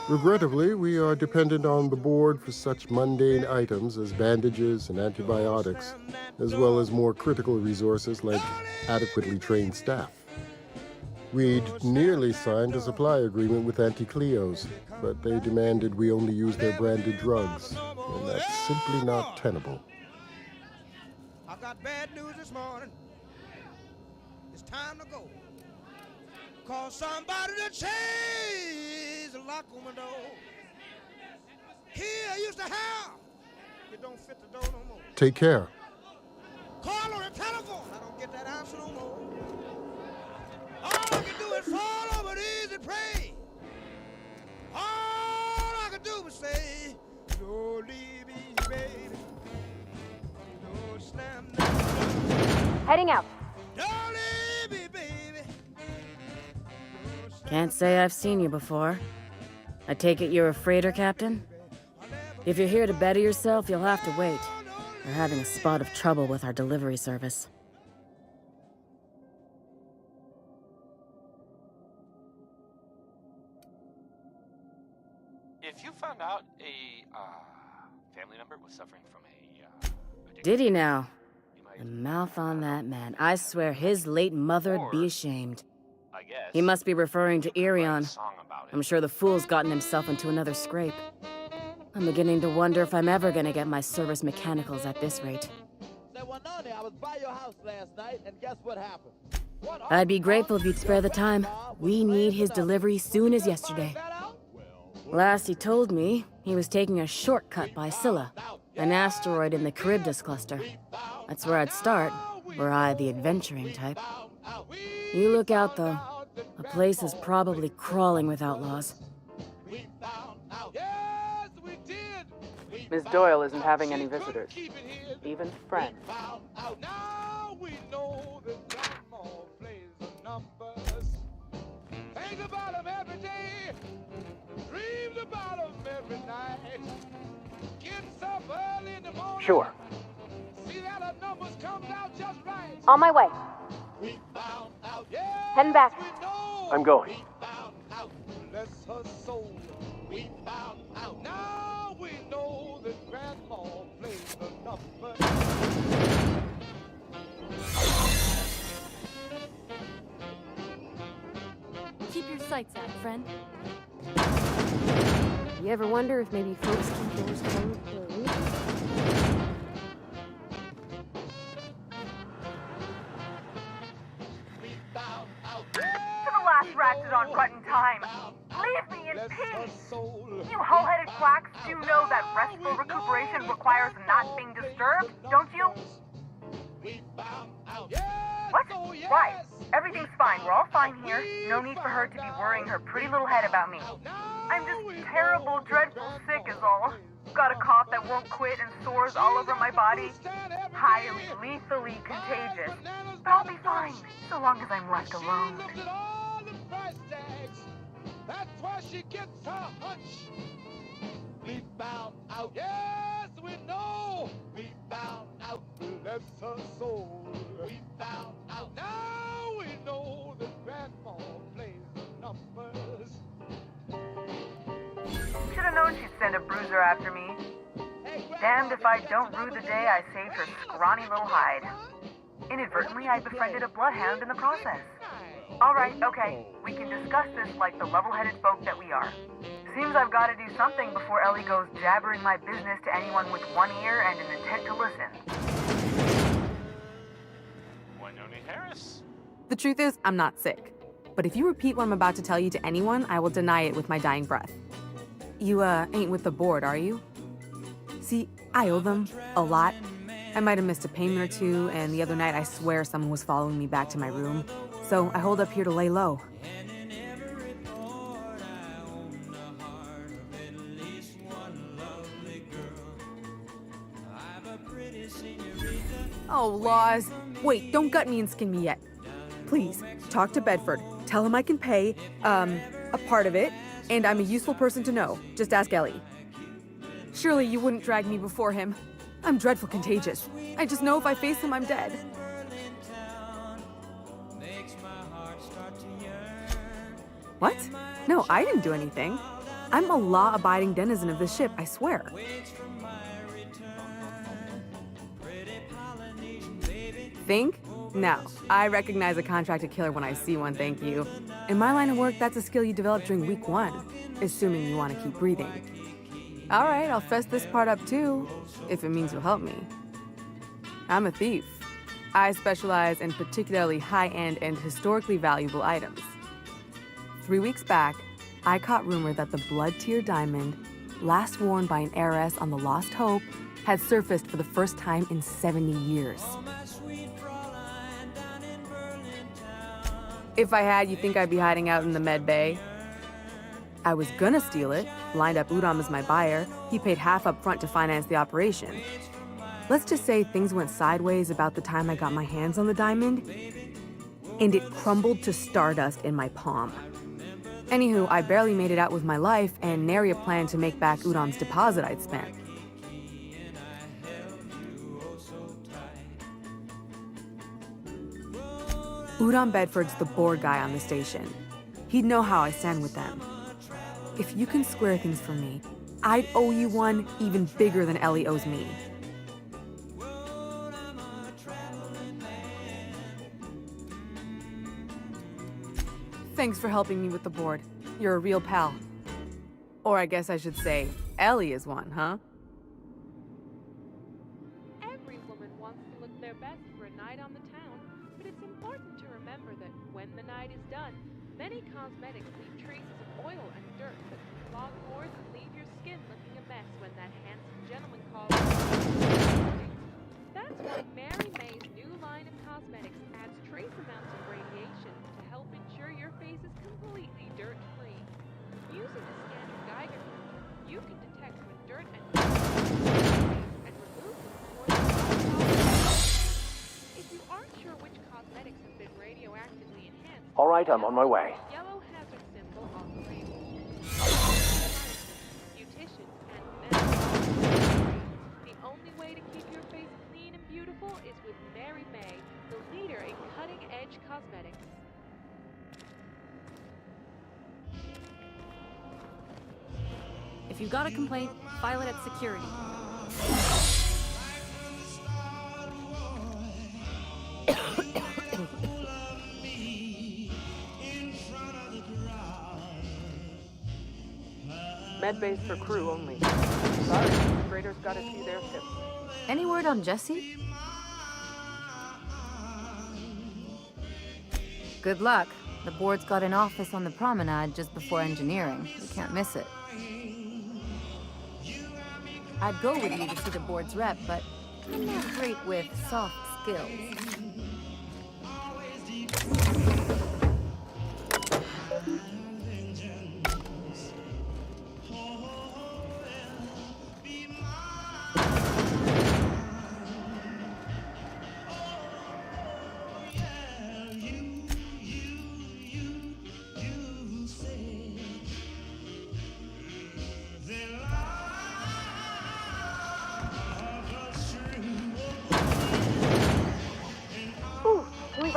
Regrettably, we are dependent on the board for such mundane items as bandages and antibiotics, as well as more critical resources like adequately trained staff. We'd nearly signed a supply agreement with Anti-Cleos, but they demanded we only use their branded drugs, and that's simply not tenable. I got bad news this morning. It's time to go. Call somebody to change the lock on my door. Here I used to have. It don't fit the door no more. Take care. Call on the telephone. I don't get that answer no more. All I can do is fall over these and pray. All I can do is say, don't leave me, baby. Don't slam the door. Heading out. Don't leave me, baby. Can't say I've seen you before. I take it you're a freighter captain? If you're here to better yourself, you'll have to wait. We're having a spot of trouble with our delivery service. If you found out a family member was suffering from a Did he now? The mouth on that man. I swear his late mother'd be ashamed. I guess He must be referring to Irion. I'm sure the fool's gotten himself into another scrape. I'm beginning to wonder if I'm ever gonna get my service mechanicals at this rate. Say, Wanani, I was by your house last night, and guess what happened? I'd be grateful if you'd spare the time. We need his delivery soon as yesterday. Last he told me, he was taking a shortcut by Scylla, an asteroid in the Charybdis cluster. That's where I'd start, were I the adventuring type. You look out, though. The place is probably crawling with outlaws. Miss Doyle isn't having any visitors, even friends. Now we know that grandma plays the numbers. Think about them every day. Dreams about them every night. Gets up early in the morning. Sure. See that the numbers comes out just right. On my way. Heading back. I'm going. Bless her soul. We found out. Now we know that grandma plays the numbers. Keep your sights out, friend. You ever wonder if maybe folks keep doors closed for a reason? To the last ratchet on button time. Leave me in peace. You hull-headed quacks do know that restful recuperation requires not being disturbed, don't you? What? Why? Everything's fine. We're all fine here. No need for her to be worrying her pretty little head about me. I'm just terrible, dreadful sick is all. got a cough that won't quit and sores all over my body. Highly, lethally contagious. But I'll be fine, so long as I'm left alone. That's why she gets her hunch. We found out, yes, we know. We found out, bless her soul. We found out, now we know that Grandma plays the numbers. Should have known she'd send a bruiser after me. Damned if I don't rue the day I saved her scrawny little hide. Inadvertently, I befriended a bloodhound in the process. All right, okay, we can discuss this like the level-headed folk that we are. Seems I've got to do something before Ellie goes jabbering my business to anyone with one ear and an intent to listen. Winoni Harris. The truth is, I'm not sick. But if you repeat what I'm about to tell you to anyone, I will deny it with my dying breath. You, ain't with the board, are you? See, I owe them a lot. I might have missed a payment or two, and the other night I swear someone was following me back to my room. So I hold up here to lay low. Oh, laws. Wait, don't gut me and skin me yet. Please, talk to Bedford. Tell him I can pay, a part of it, and I'm a useful person to know. Just ask Ellie. Surely you wouldn't drag me before him. I'm dreadful contagious. I just know if I face him, I'm dead. What? No, I didn't do anything. I'm a law-abiding denizen of this ship, I swear. Think? No. I recognize a contracted killer when I see one, thank you. In my line of work, that's a skill you develop during week 1, assuming you want to keep breathing. All right, I'll fess this part up too, if it means you'll help me. I'm a thief. I specialize in particularly high-end and historically valuable items. 3 weeks back, I caught rumor that the blood tier diamond, last worn by an heiress on the Lost Hope, had surfaced for the first time in 70 years. If I had, you think I'd be hiding out in the med bay? I was gonna steal it, lined up Udom as my buyer. He paid half up front to finance the operation. Let's just say things went sideways about the time I got my hands on the diamond, and it crumbled to stardust in my palm. Anywho, I barely made it out with my life, and nary a plan to make back Udom's deposit I'd spent. Udom Bedford's the board guy on the station. He'd know how I stand with them. If you can square things for me, I'd owe you one even bigger than Ellie owes me. Thanks for helping me with the board. You're a real pal. Or I guess I should say, Ellie is one, huh? Every woman wants to look their best for a night on the town, but it's important to remember that when the night is done, many cosmetics leave traces of oil and dirt that can clog pores and leave your skin looking a mess when that handsome gentleman calls. That's why Mary May's new line of cosmetics adds trace amounts of radiation to help ensure your face is completely dirt-free. Using a scanning Geiger counter, you can detect when dirt and remove them before they If you aren't sure which cosmetics have been radioactively enhanced, All right, I'm on my way. yellow hazard symbol on the label. Beauticians and the only way to keep your face clean and beautiful is with Mary May, the leader in cutting-edge cosmetics. If you've got a complaint, file it at security. Med base for crew only. Sorry, Raiders gotta see their ship. Any word on Jesse? Good luck. The board's got an office on the promenade just before engineering. You can't miss it. I'd go with you to see the board's rep, but I'm not great with soft skills.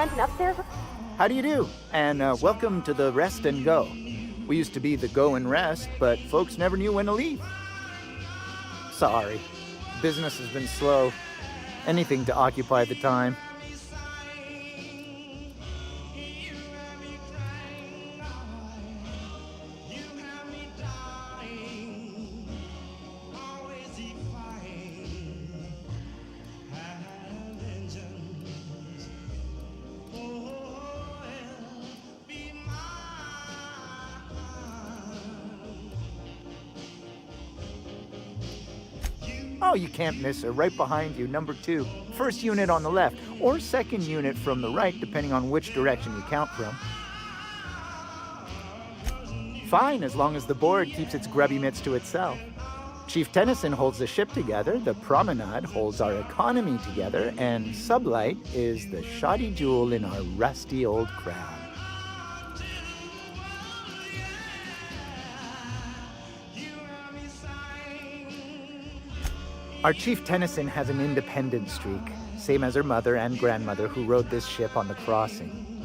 renting up there? How do you do? And welcome to the Rest and Go. We used to be the Go and Rest, but folks never knew when to leave. Sorry. Business has been slow. Anything to occupy the time. Oh, you can't miss her. Right behind you, number 2. First unit on the left, or second unit from the right, depending on which direction you count from. Fine, as long as the board keeps its grubby mitts to itself. Chief Tennyson holds the ship together, the Promenade holds our economy together, and Sublight is the shoddy jewel in our rusty old crown. Our Chief Tennyson has an independent streak, same as her mother and grandmother who rode this ship on the crossing.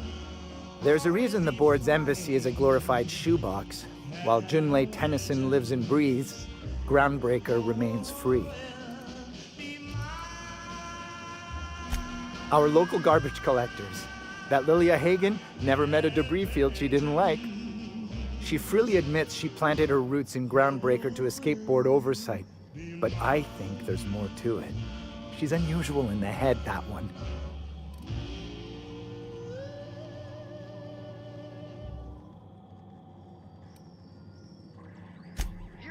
There's a reason the board's embassy is a glorified shoebox. While Junlei Tennyson lives and breathes, Groundbreaker remains free. Our local garbage collectors. That Lilia Hagen never met a debris field she didn't like. She freely admits she planted her roots in Groundbreaker to escape board oversight. But I think there's more to it. She's unusual in the head, that one.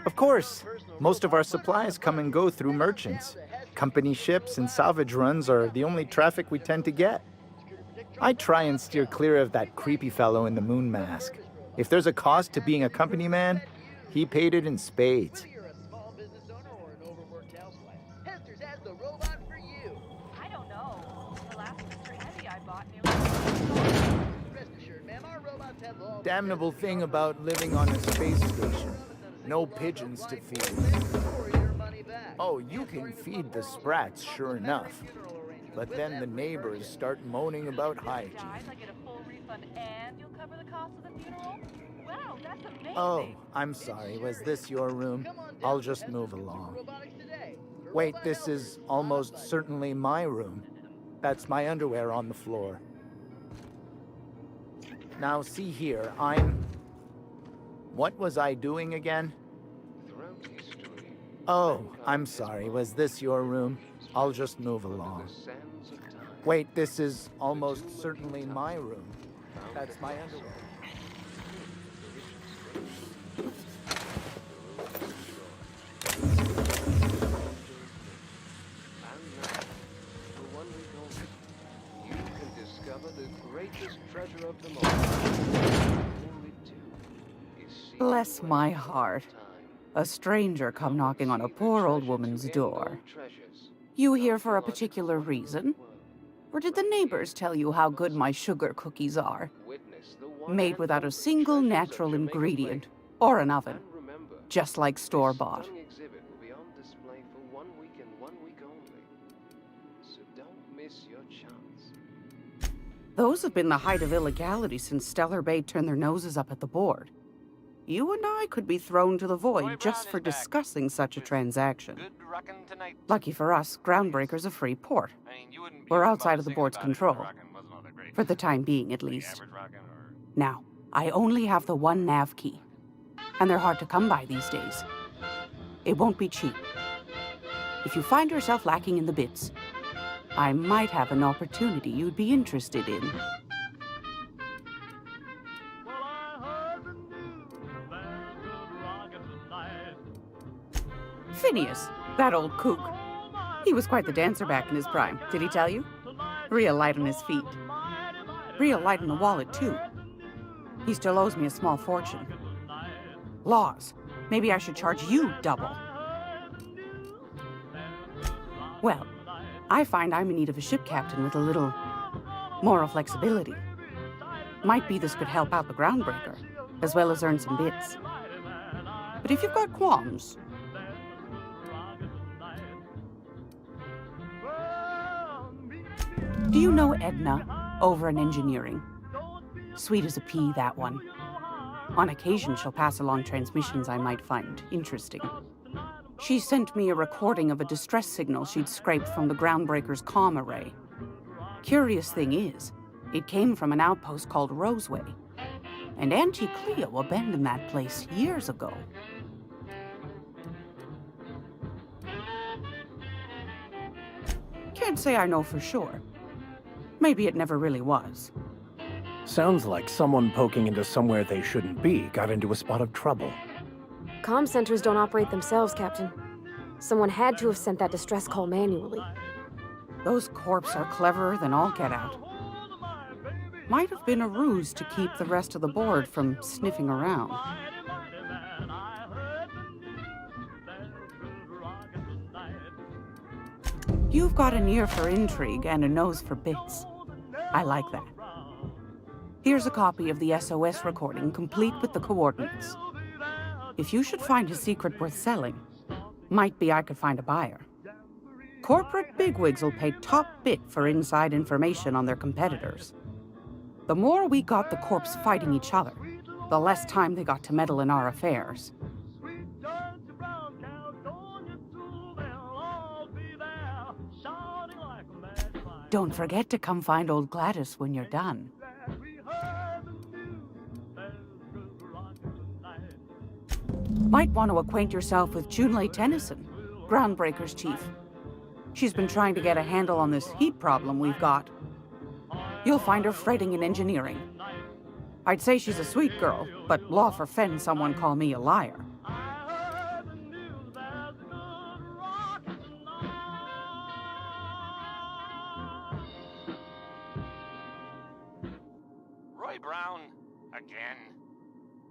Of course, most of our supplies come and go through merchants. Company ships and salvage runs are the only traffic we tend to get. I try and steer clear of that creepy fellow in the moon mask. If there's a cost to being a company man, he paid it in spades. Damnable thing about living on a space station. No pigeons to feed. Oh, you can feed the sprats, sure enough. But then the neighbors start moaning about hygiene. Oh, I'm sorry. Was this your room? I'll just move along. Wait, this is almost certainly my room. That's my underwear on the floor. Now, see here, What was I doing again? Oh, I'm sorry. Was this your room? I'll just move along. Wait, this is almost certainly my room. That's my underwear. Bless my heart. A stranger come knocking on a poor old woman's door. You here for a particular reason? Or did the neighbors tell you how good my sugar cookies are? Made without a single natural ingredient or an oven. Just like store-bought. Those have been the height of illegality since Stellar Bay turned their noses up at the board. You and I could be thrown to the void just for discussing such a transaction. Lucky for us, Groundbreaker's a free port. We're outside of the board's control. For the time being, at least. Now, I only have the one nav key. And they're hard to come by these days. It won't be cheap. If you find yourself lacking in the bits, I might have an opportunity you'd be interested in. Phineas, that old kook. He was quite the dancer back in his prime, did he tell you? Real light on his feet. Real light on the wallet, too. He still owes me a small fortune. Laws. Maybe I should charge you double. Well, I find I'm in need of a ship captain with a little moral flexibility. Might be this could help out the Groundbreaker, as well as earn some bits. But if you've got qualms... Do you know Edna? over in engineering. Sweet as a pea, that one. On occasion, she'll pass along transmissions I might find interesting. She sent me a recording of a distress signal she'd scraped from the Groundbreaker's comm array. Curious thing is, it came from an outpost called Roseway. And Auntie Cleo abandoned that place years ago. Can't say I know for sure. Maybe it never really was. Sounds like someone poking into somewhere they shouldn't be got into a spot of trouble. Comm centers don't operate themselves, Captain. Someone had to have sent that distress call manually. Those corps are cleverer than all get out. Might have been a ruse to keep the rest of the board from sniffing around. You've got an ear for intrigue and a nose for bits. I like that. Here's a copy of the SOS recording, complete with the coordinates. If you should find a secret worth selling, might be I could find a buyer. Corporate bigwigs will pay top bit for inside information on their competitors. The more we got the corps fighting each other, the less time they got to meddle in our affairs. Don't forget to come find old Gladys when you're done. Might want to acquaint yourself with Junlei Tennyson, Groundbreaker's chief. She's been trying to get a handle on this heat problem we've got. You'll find her fretting in engineering. I'd say she's a sweet girl, but law forfend someone call me a liar. Roy Brown, again.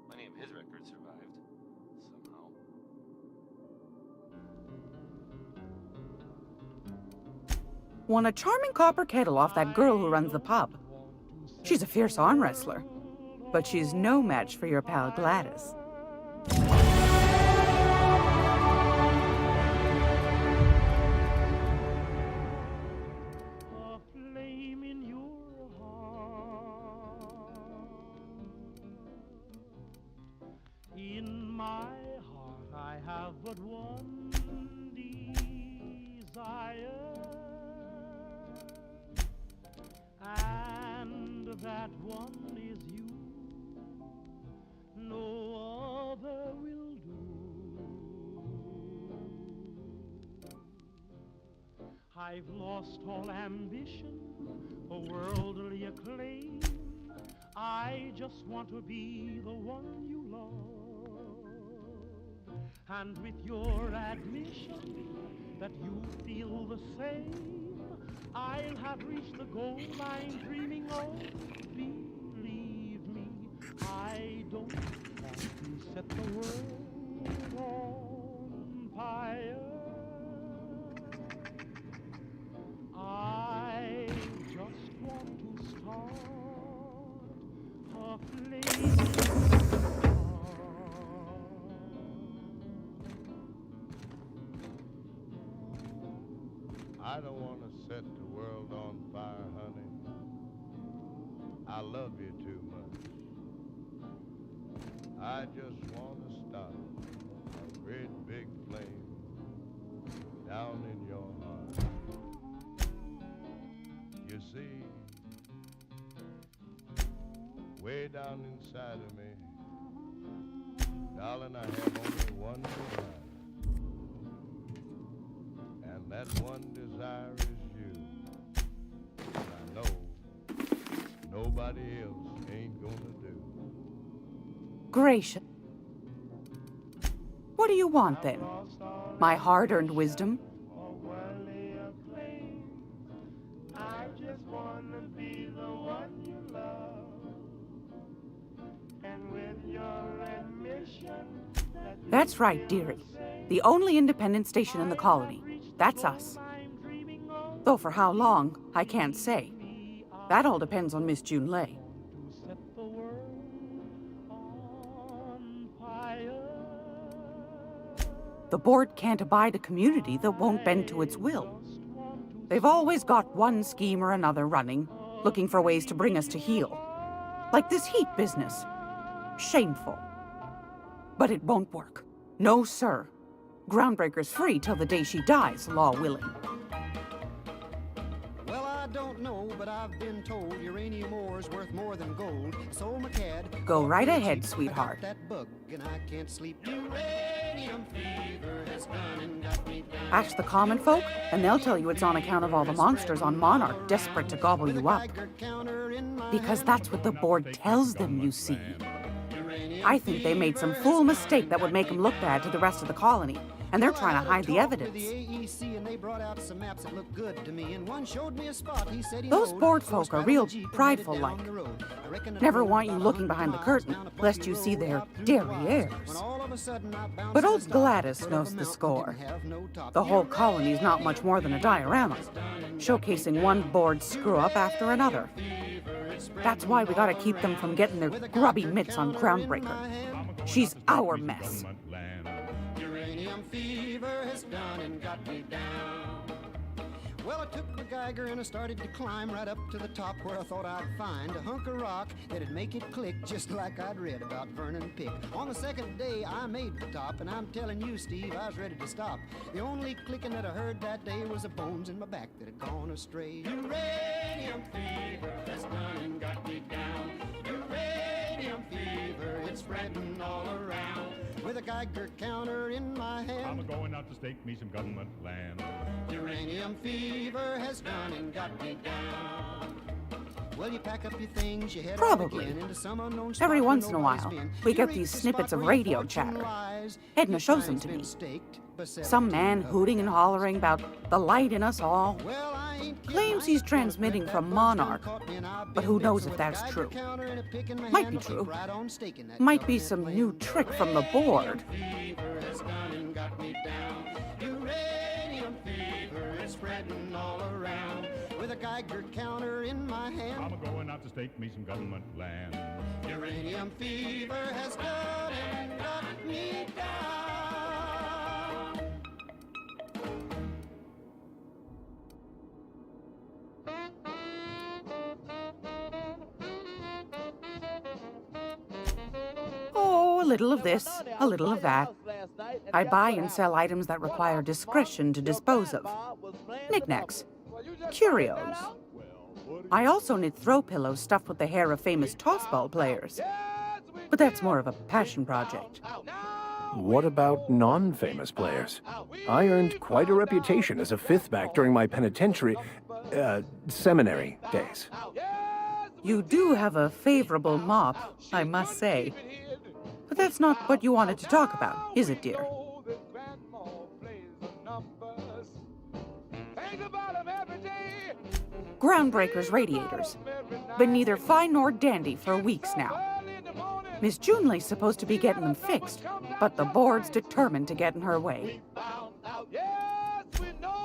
Plenty of his records survived, somehow. Won a charming copper kettle off that girl who runs the pub. She's a fierce arm wrestler, but she's no match for your pal Gladys. In my heart I have but one desire, and that one is you. No other will do. I've lost all ambition for worldly acclaim. I just want to be the one you love. And with your admission that you feel the same, I'll have reached the goal I'm dreaming of. Believe me, I don't want to set the world on fire. I just want to start a flame. I don't want to set the world on fire, honey. I love you too much. I just want to start a great big flame down in your heart. You see, way down inside of me, darling, I have only one desire. And that one desire is you. And I know nobody else ain't gonna do. Gracious. What do you want, then? My hard-earned wisdom? I just want to be the one you love. And with your admission That's right, dearie. The only independent station in the colony. That's us. Though for how long, I can't say. That all depends on Miss Junlei. The board can't abide a community that won't bend to its will. They've always got one scheme or another running, looking for ways to bring us to heel. Like this heat business. Shameful. But it won't work. No, sir. Groundbreaker's free till the day she dies, law willing. Well, I don't know, but I've been told uranium ore is worth more than gold. So, McCad, Go right ahead, sweetheart. that bug, and I can't sleep. Uranium fever has gone and got me down. Ask the common folk, and they'll tell you it's on account of all the monsters on Monarch desperate to gobble you up. Because that's what the board tells them, you see. I think they made some fool mistake that would make them look bad to the rest of the colony, and they're trying to hide the evidence. Those board folk are real prideful-like. Never want you looking behind the curtain, lest you see their derrieres. But old Gladys knows the score. The whole colony's not much more than a diorama, showcasing one board screw-up after another. That's why we gotta keep them from getting their grubby mitts on Groundbreaker. She's our mess. Uranium fever has gone and got me down. Well, I took my Geiger and I started to climb right up to the top where I thought I'd find a hunk of rock that'd make it click just like I'd read about Vernon Pick. On the second day, I made the top, and I'm telling you, Steve, I was ready to stop. The only clicking that I heard that day was the bones in my back that had gone astray. Uranium fever has gone and got me down. Uranium fever, it's spreading all around. With a Geiger counter in my hand, I'm going out to stake me some government land. uranium fever has gone and got me down. Well, you pack up your things, you head Probably. out again into some unknown spot Every where once in a nobody's while, been. we You get reach these the snippets spot of where radio fortune chatter. lies. Edna shows them Your to me. mind's been staked by Some man 17 hooting and hollering about the light in us all. Well, I ain't kidding. Claims he's transmitting from Monarch, but who knows if that's true. Might be true. Might be some new trick from the board. Uranium fever is spreading all around. With a Geiger counter in my hand, I'm going out to stake me some government land. uranium fever has gone and got me down. Oh, a little of this, a little of that. I buy and sell items that require discretion to dispose of. Knickknacks. Curios. I also knit throw pillows stuffed with the hair of famous tossball players. But that's more of a passion project. What about non-famous players? I earned quite a reputation as a fifth back during my penitentiary, seminary days. You do have a favorable mop, I must say. But that's not what you wanted to talk about, is it, dear? Groundbreaker's radiators. Been neither fine nor dandy for weeks now. Miss Junley's supposed to be getting them fixed, but the board's determined to get in her way.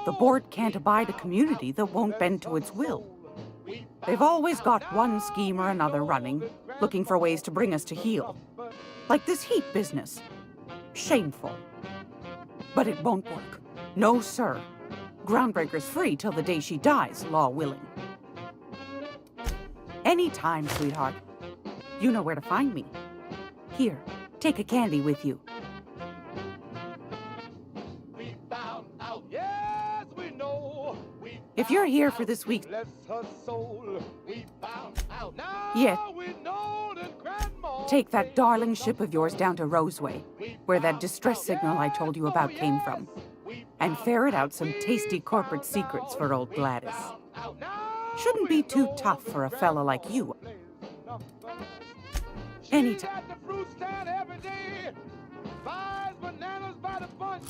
The board can't abide a community that won't bend to its will. They've always got one scheme or another running, looking for ways to bring us to heel. Like this heat business. Shameful. But it won't work. No, sir. Groundbreaker's free till the day she dies, law willing. Anytime, sweetheart. You know where to find me. Here, take a candy with you. If you're here for this week, take that darling ship of yours down to Roseway, where that distress signal I told you about came from, and ferret out some tasty corporate secrets for old Gladys. Shouldn't be too tough for a fella like you. Anytime. Buys bananas by the bunch.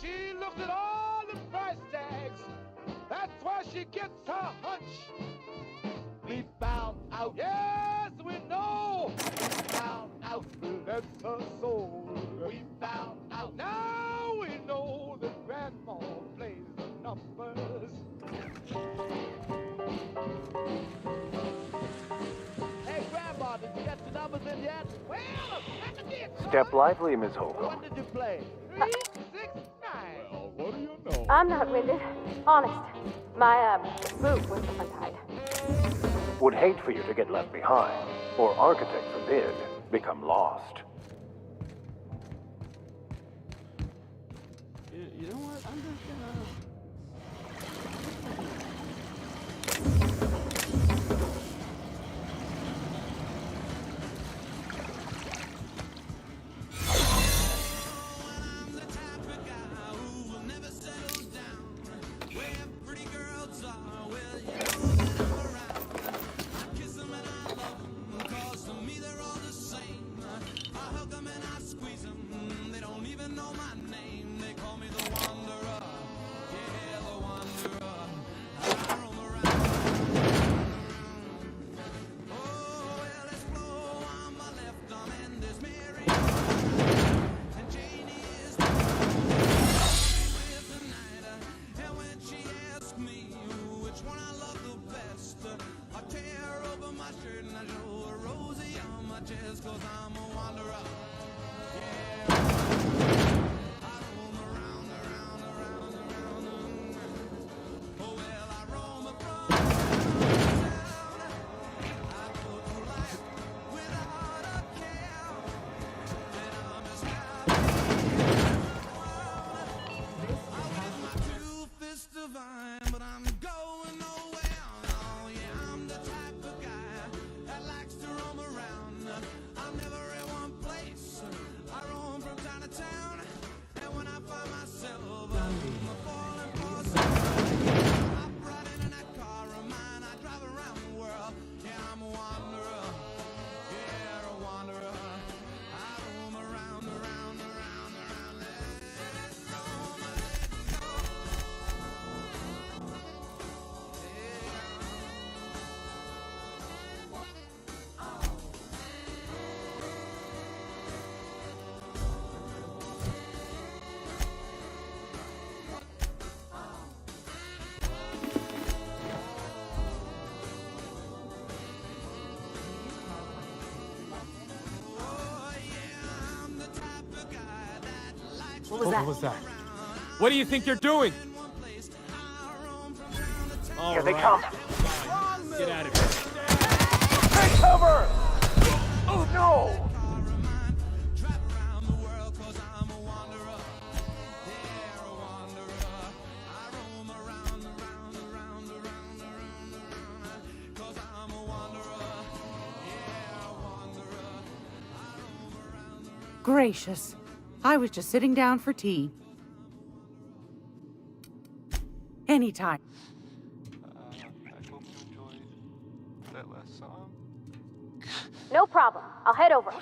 She looks at all the price tags. That's why she gets her hunch. We found out, yes, we know. We found out, bless her soul. We found out, now we know that Grandma plays the numbers. Hey, Grandma, did you get the numbers in yet? Well, I did. Step lively, Miss Holcomb. What did you play? 3, 6, 9. Well, what do you know? I'm not winded. Honest. My, boot was untied. Would hate for you to get left behind, or architect forbid, become lost. You know what? I'm just gonna... What was that? What do you think you're doing? Here they come. Get out of here. Take cover! Oh no! Gracious. I was just sitting down for tea. Anytime. I hope you enjoyed that last song. No problem. I'll head over.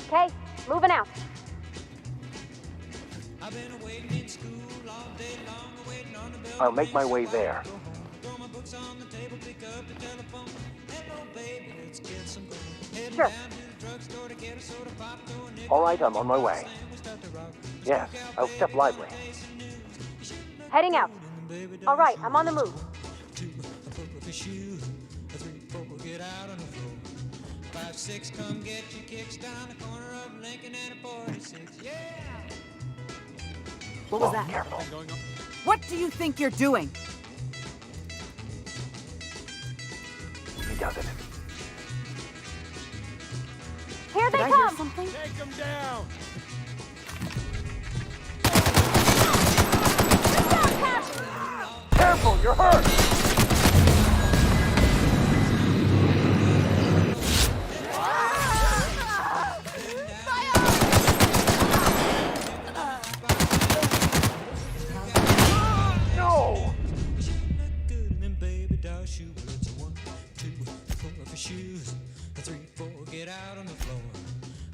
Okay, moving out. I'll make my way there. Sure. All right, I'm on my way. Yes, I'll step lively. Heading out. All right, I'm on the move. What was that? Careful. What do you think you're doing? He does it. Here they Did I come. hear something? Take him down. Careful, you're hurt! No! Get out on the floor.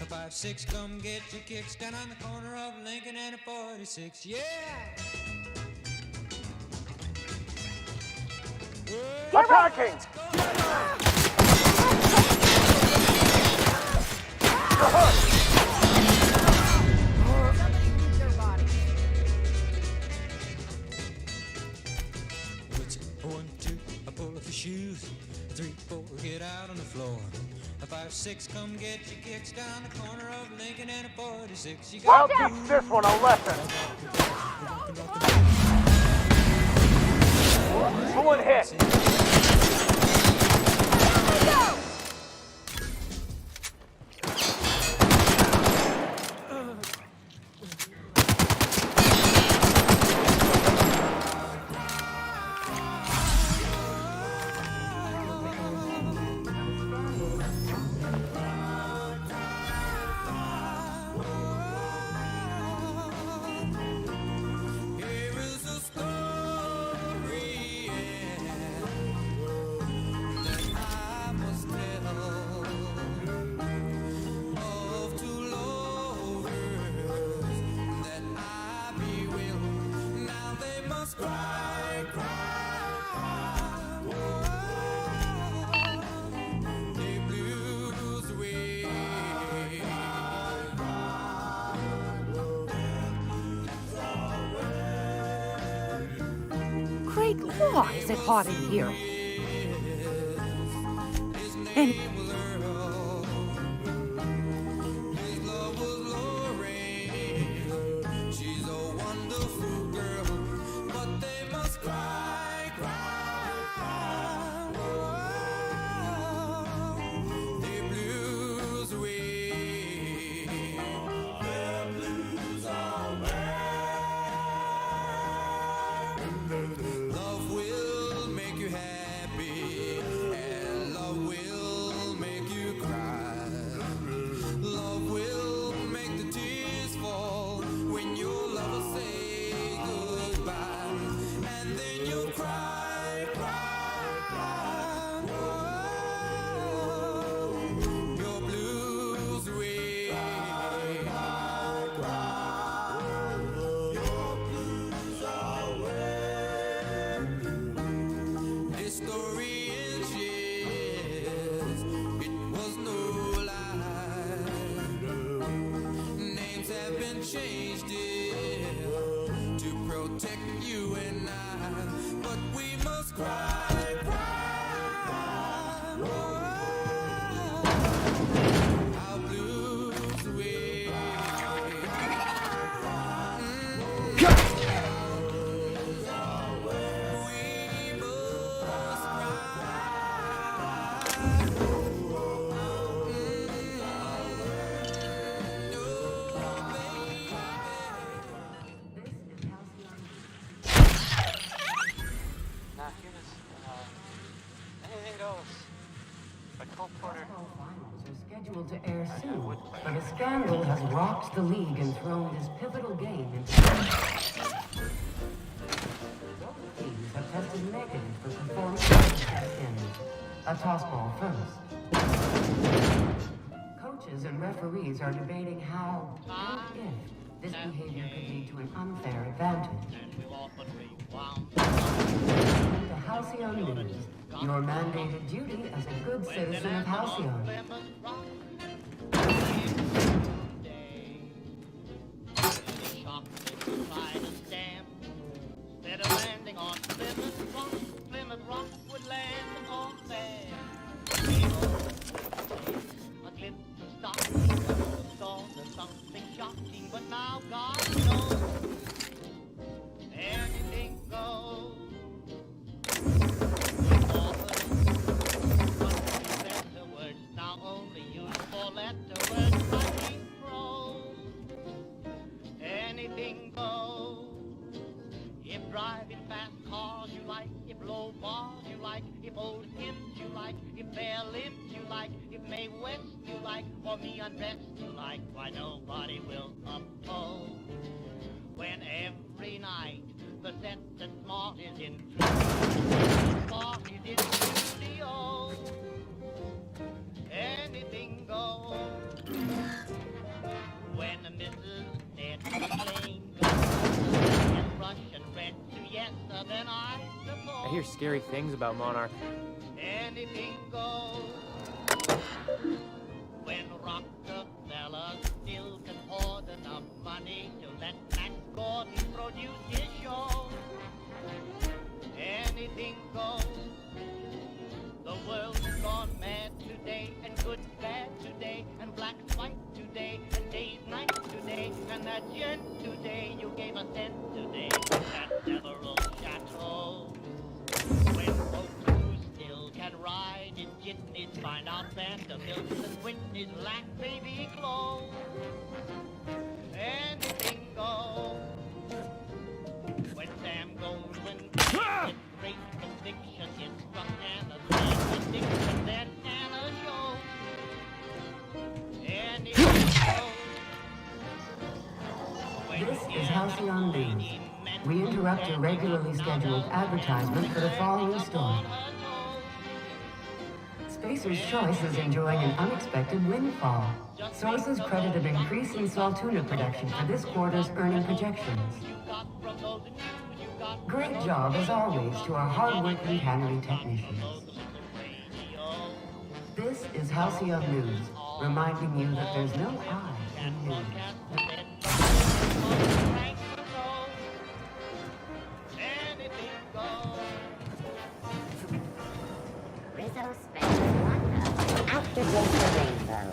A 5-6, come get your kicks down on the corner of Lincoln and a 46. Yeah! Attacking! You're hurt! What's it? 1, 2, I pull up your shoes. 3, 4, get out on the floor. A 5-6, come get your kicks down the corner of Lincoln and a 46. You I'll got teach this one a lesson. For one hit. Great law, is it hot in here? And Love will make you happy, and love will make you cry. Love will make the tears fall when your lover say goodbye, and then you'll cry, cry, cry. Whoa, your blues away. Cry, cry, your blues away. This story is yes, it was no lie. Names have been changed, dear, to protect you and I. But we must cry, cry. Whoa, our blues away. Now here's, anything goes. But Cole Porter. Finals are scheduled to air soon, but a scandal has rocked the league and thrown this pivotal game into both teams have tested negative for performance in a tossball first. Coaches and referees are debating how and if this behavior could lead to an unfair advantage. The Halcyon News, your mandated duty as a good citizen of Halcyon. Instead of landing on Plymouth Rock would land on there. A clip to stop, saw something shocking, but now God knows anything goes. Now only use four letter words like prose. Anything goes. If driving fast cars you like, if low bars you like, if old hymns you like, if bare limbs you like, if Mae West you like, or me undressed you like, why nobody will oppose. When every night the set that's smart is in smart is in studio. Anything goes. When Mrs. Ned McLean goes and Russian red to yes, then I suppose. I hear scary things about Monarch. Anything goes. When Rockefeller still can hoard enough money to let Max Gordon produce his show. Anything goes. The world has gone mad today, and good's bad today, and black's white today, and day's night today, and that gent today you gave a cent today, that several chateaus. black baby clothes. Anything goes. When Sam goes, when it's great conviction, it's struck Anna's addiction, then Anna shows. Anything goes. This is Halcyon News. We interrupt your regularly scheduled advertisement for the following story. Spacer's Choice is enjoying an unexpected windfall. Sources credit an increase in salt tuna production for this quarter's earning projections. Great job, as always, to our hard-working cannery technicians. This is Halcyon News, reminding you that there's no I in news. Rizzo Special Wonder, Activate the Rainbow.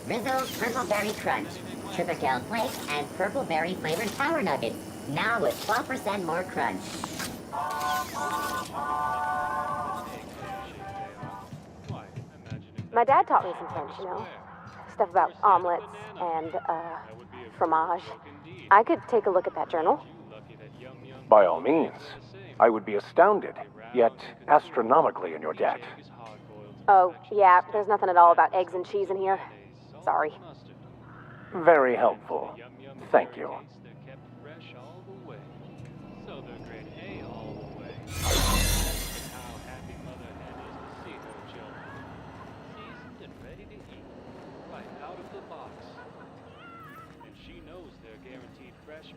Rizzo's Purple Berry Crunch, Triple Flake, and Purple Berry flavored Power Nuggets. Now with 12% more crunch. My dad taught me some French, you know. Stuff about omelets and, fromage. I could take a look at that journal. By all means. I would be astounded, yet astronomically in your debt. Oh, yeah, there's nothing at all about eggs and cheese in here. Sorry. Very helpful. Thank you.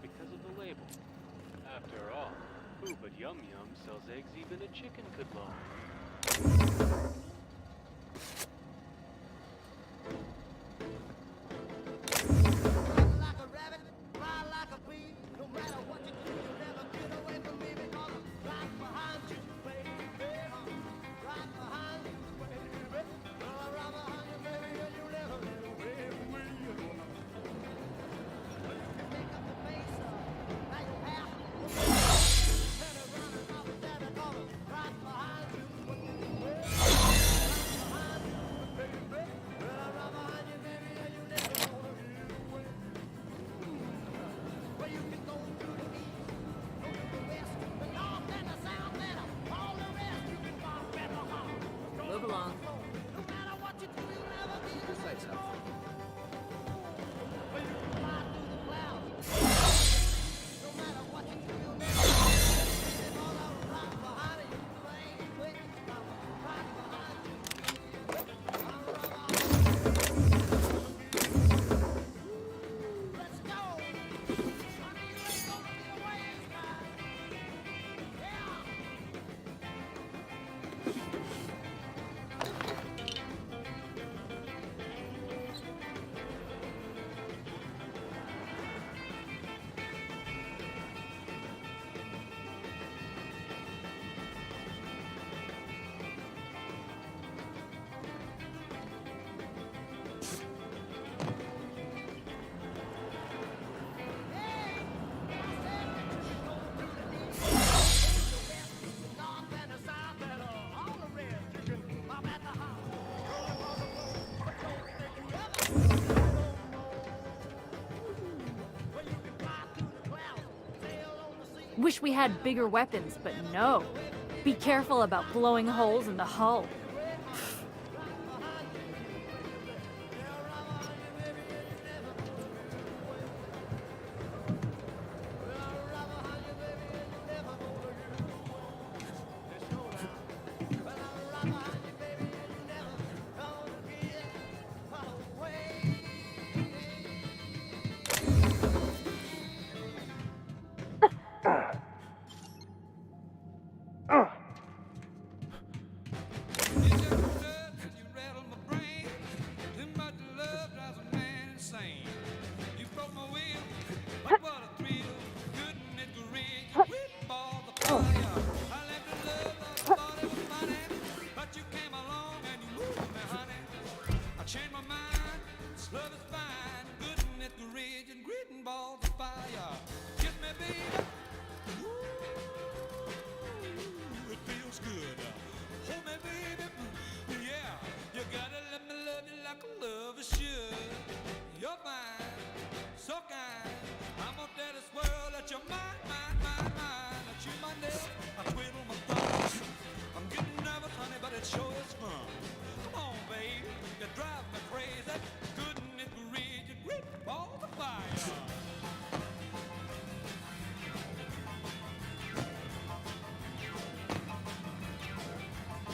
Because of the label. After all, who but Yum Yum sells eggs even a chicken could love? Move along. Wish we had bigger weapons, but no. Be careful about blowing holes in the hull.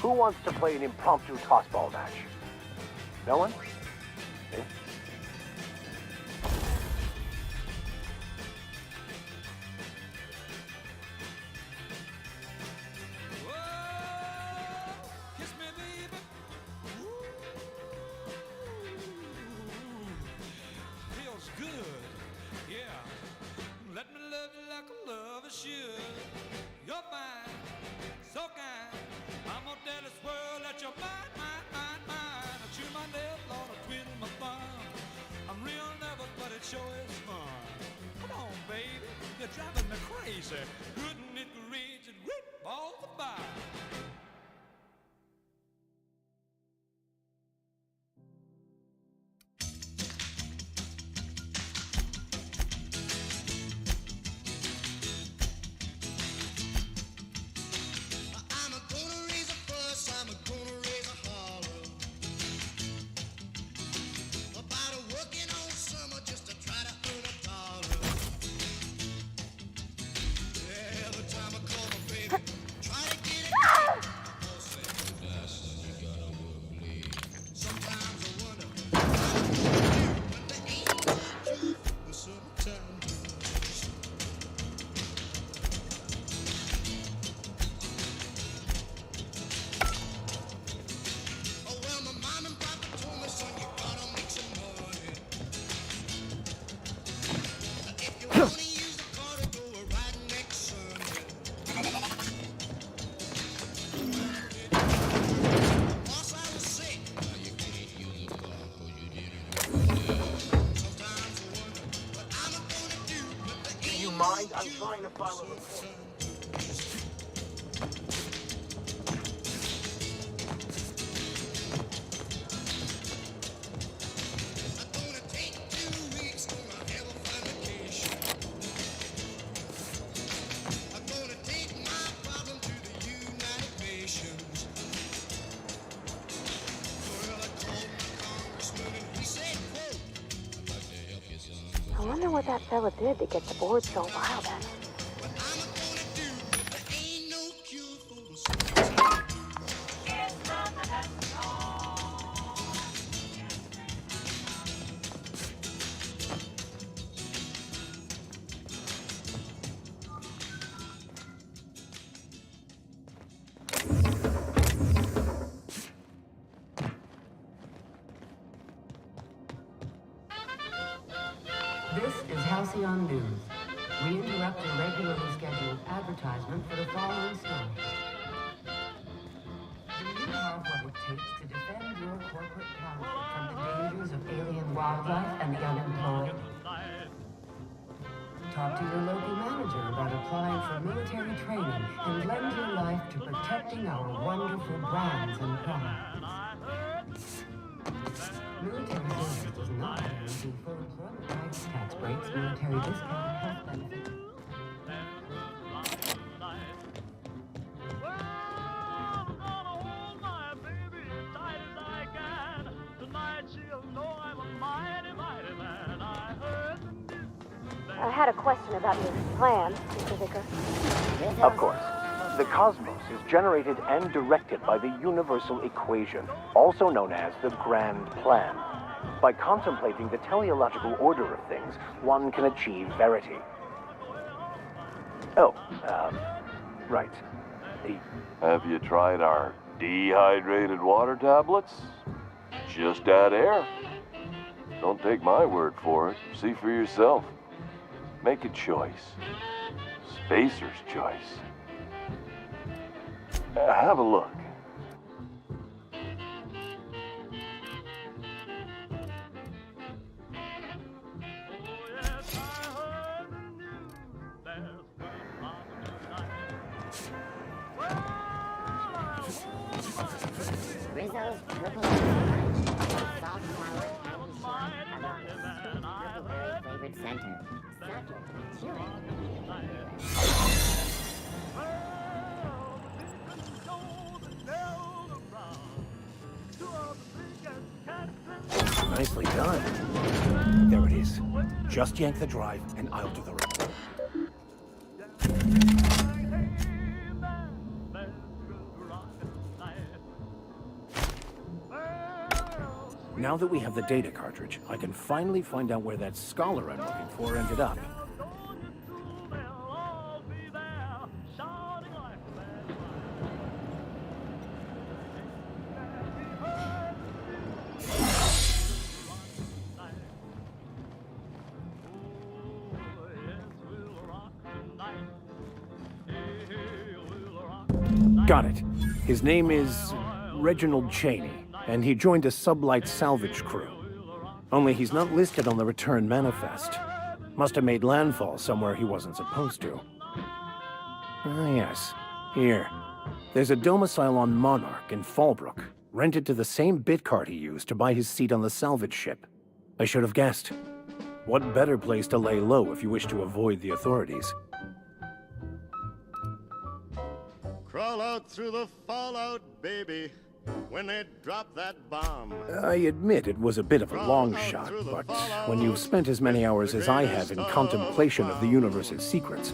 Who wants to play an impromptu tossball match? No one? Okay. Feels good, yeah. Let me love you like a lover should. You're fine, so kind. I'm gonna tell this world that you're mine, mine, mine, mine. I chew my nails, Lord, I twiddle my thumb. I'm real nervous, but it sure is fun. Come on, baby, you're driving me crazy. Wouldn't it reach and rip all the fire? I'm trying to follow the... I wonder what that fella did to get the board so wild at him. This is Halcyon News. We interrupt a regularly scheduled advertisement for the following story. Do you have what it takes to defend your corporate township from the dangers of alien wildlife and the unemployed? Talk to your local manager about applying for military training and lend your life to protecting our wonderful brands and products. Military service does not guarantee full employment rights, tax breaks, military discount, and health benefits. I had a question about your plan, Mr. Vicker. Of course. The cosmos is generated and directed by the universal equation, also known as the grand plan. By contemplating the teleological order of things, one can achieve verity. Oh, right. Have you tried our dehydrated water tablets? Just add air. Don't take my word for it. See for yourself. Make a choice. Spacer's choice. Have a look. Rizzo's Purple Berry soft sour candy shine purple berry flavored center. Subject, chewing. Nicely done. There it is. Just yank the drive, and I'll do the rest. Now that we have the data cartridge, I can finally find out where that scholar I'm looking for ended up. Got it. His name is Reginald Cheney, and he joined a sublight salvage crew. Only he's not listed on the return manifest. Must have made landfall somewhere he wasn't supposed to. Ah, yes. Here. There's a domicile on Monarch in Fallbrook, rented to the same bit card he used to buy his seat on the salvage ship. I should have guessed. What better place to lay low if you wish to avoid the authorities? Crawl out through the fallout, baby, when they drop that bomb. I admit it was a bit of a long shot, but when you've spent as many hours as I have in contemplation of the universe's secrets,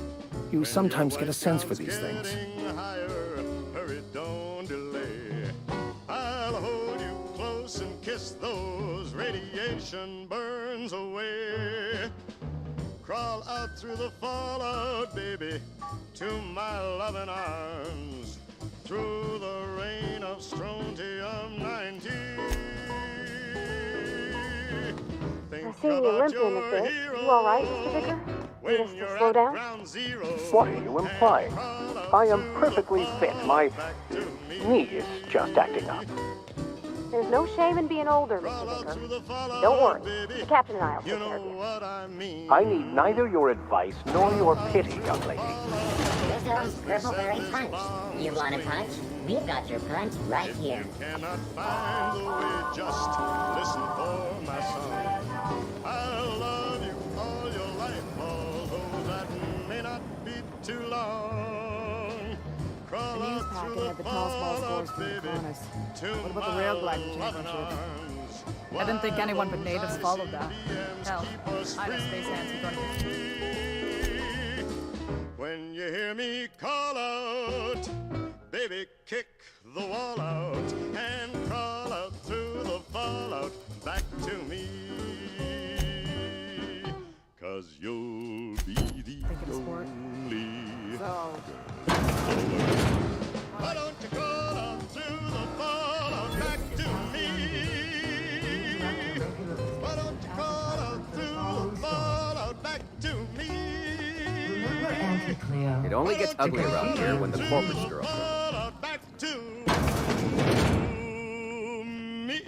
you sometimes get a sense for these things. Hurry, don't delay. I'll hold you close and kiss those radiation burns away. Crawl out through the fallout, baby, to my loving arms, through the rain of strontium-90. I see you limping a bit. You all right, Mr. Vicker? Need us to slow down? What are you implying? I am perfectly fit. My knee is just acting up. There's no shame in being older, Mr. Vicker. Don't worry. The captain and I will take care of you. I need neither your advice nor your pity, young lady. Here comes Purpleberry Punch. You want a punch? We've got your punch right here. Cannot find the way, just listen for my song. I'll love you all your life, although that may not be too long. Crawl The news out through packet had the tall, small scores from the colonists. What about the rail gliding championship? I didn't think anyone but natives followed that. Hell, I had a space ants who got When you hear me call out, baby, kick the wall out and crawl out through the fallout back to me. 'Cause you'll be the only girl. Why don't you crawl out through the fallout back to me? Why don't you crawl out through the fallout back to me? It only gets uglier out here when the corporates are up. Back to me.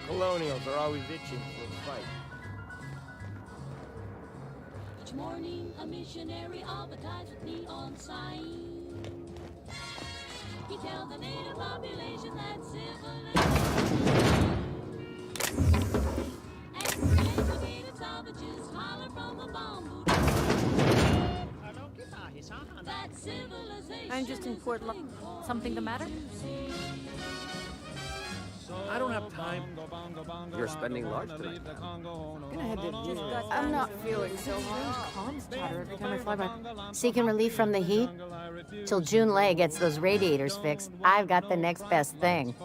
Colonials are always itching for a fight. Each morning, a missionary advertised with neon signs. He tells the native population that civilization excavated savages holler from a bamboo. That civilization I'm just in Port Lo- Something the matter? I don't have time. You're spending large tonight. I'm not feeling so hot. Comms chatter every time I fly by. Seeking relief from the heat? Till June Lay gets those radiators fixed, I've got the next best thing.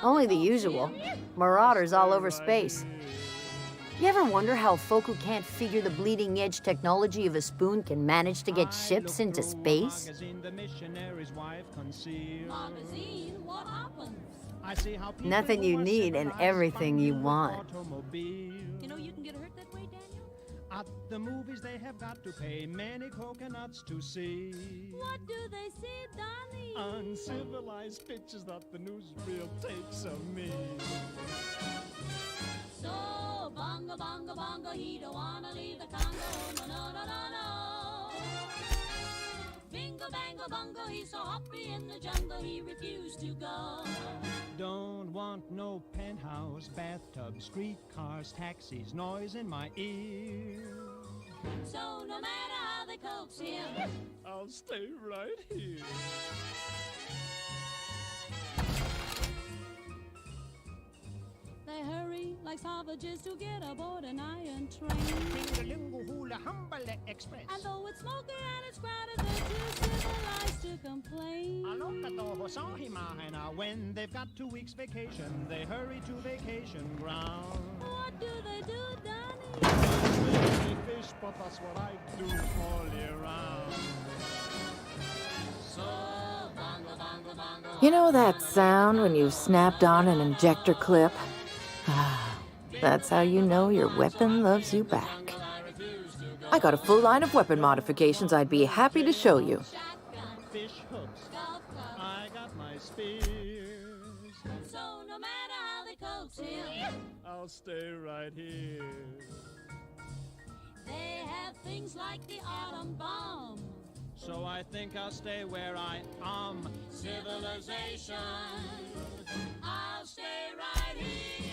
Only the usual. Marauders all over space. You ever wonder how folk who can't figure the bleeding edge technology of a spoon can manage to get ships into space? Nothing you need and everything you want. You know you can get hurt that way, Daniel? At the movies they have got to pay many coconuts to see. What do they see, Donnie? Uncivilized pictures that the newsreel takes of me. So, bongo, bongo, bongo, he don't wanna leave the Congo. No, no, no, no, no. Bingo, bango, bongo, he's so happy in the jungle, he refused to go. Don't want no penthouse, bathtub, streetcars, taxis, noise in my ear. So, no matter how they coax him, I'll stay right here. They hurry like savages to get aboard an iron train. And though it's smoky and it's crowded, they're too civilized to complain. When they've got 2 weeks vacation, they hurry to vacation ground. What do they do, Danny? They fish, but that's what I do all year round. So, bongo, bongo, bongo. You know that sound when you've snapped on an injector clip? That's how you know your weapon loves you back. I got a full line of weapon modifications I'd be happy to show you. Fish hooks. I got my spears. So no matter how they coax him, I'll stay right here. they have things like the atom bomb. So I think I'll stay where I am. Civilization, I'll stay right here.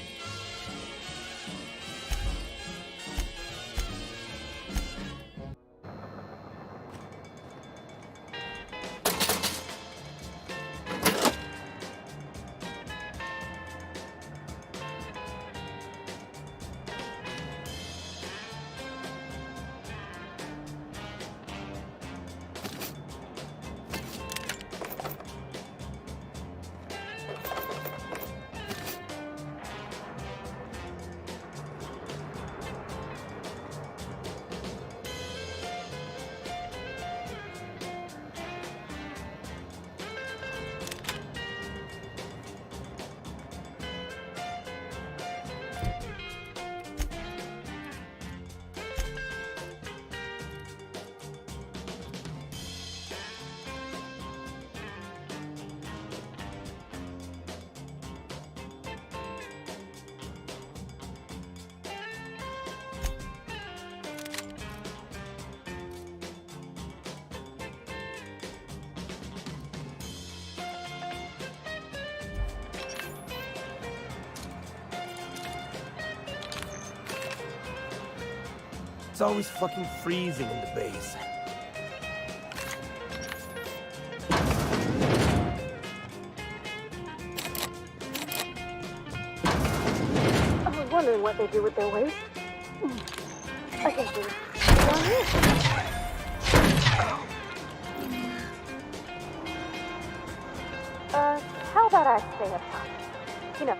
It's always fucking freezing in the base. I was wondering what they do with their waste. I guess they're down here. How about I stay up top? You know,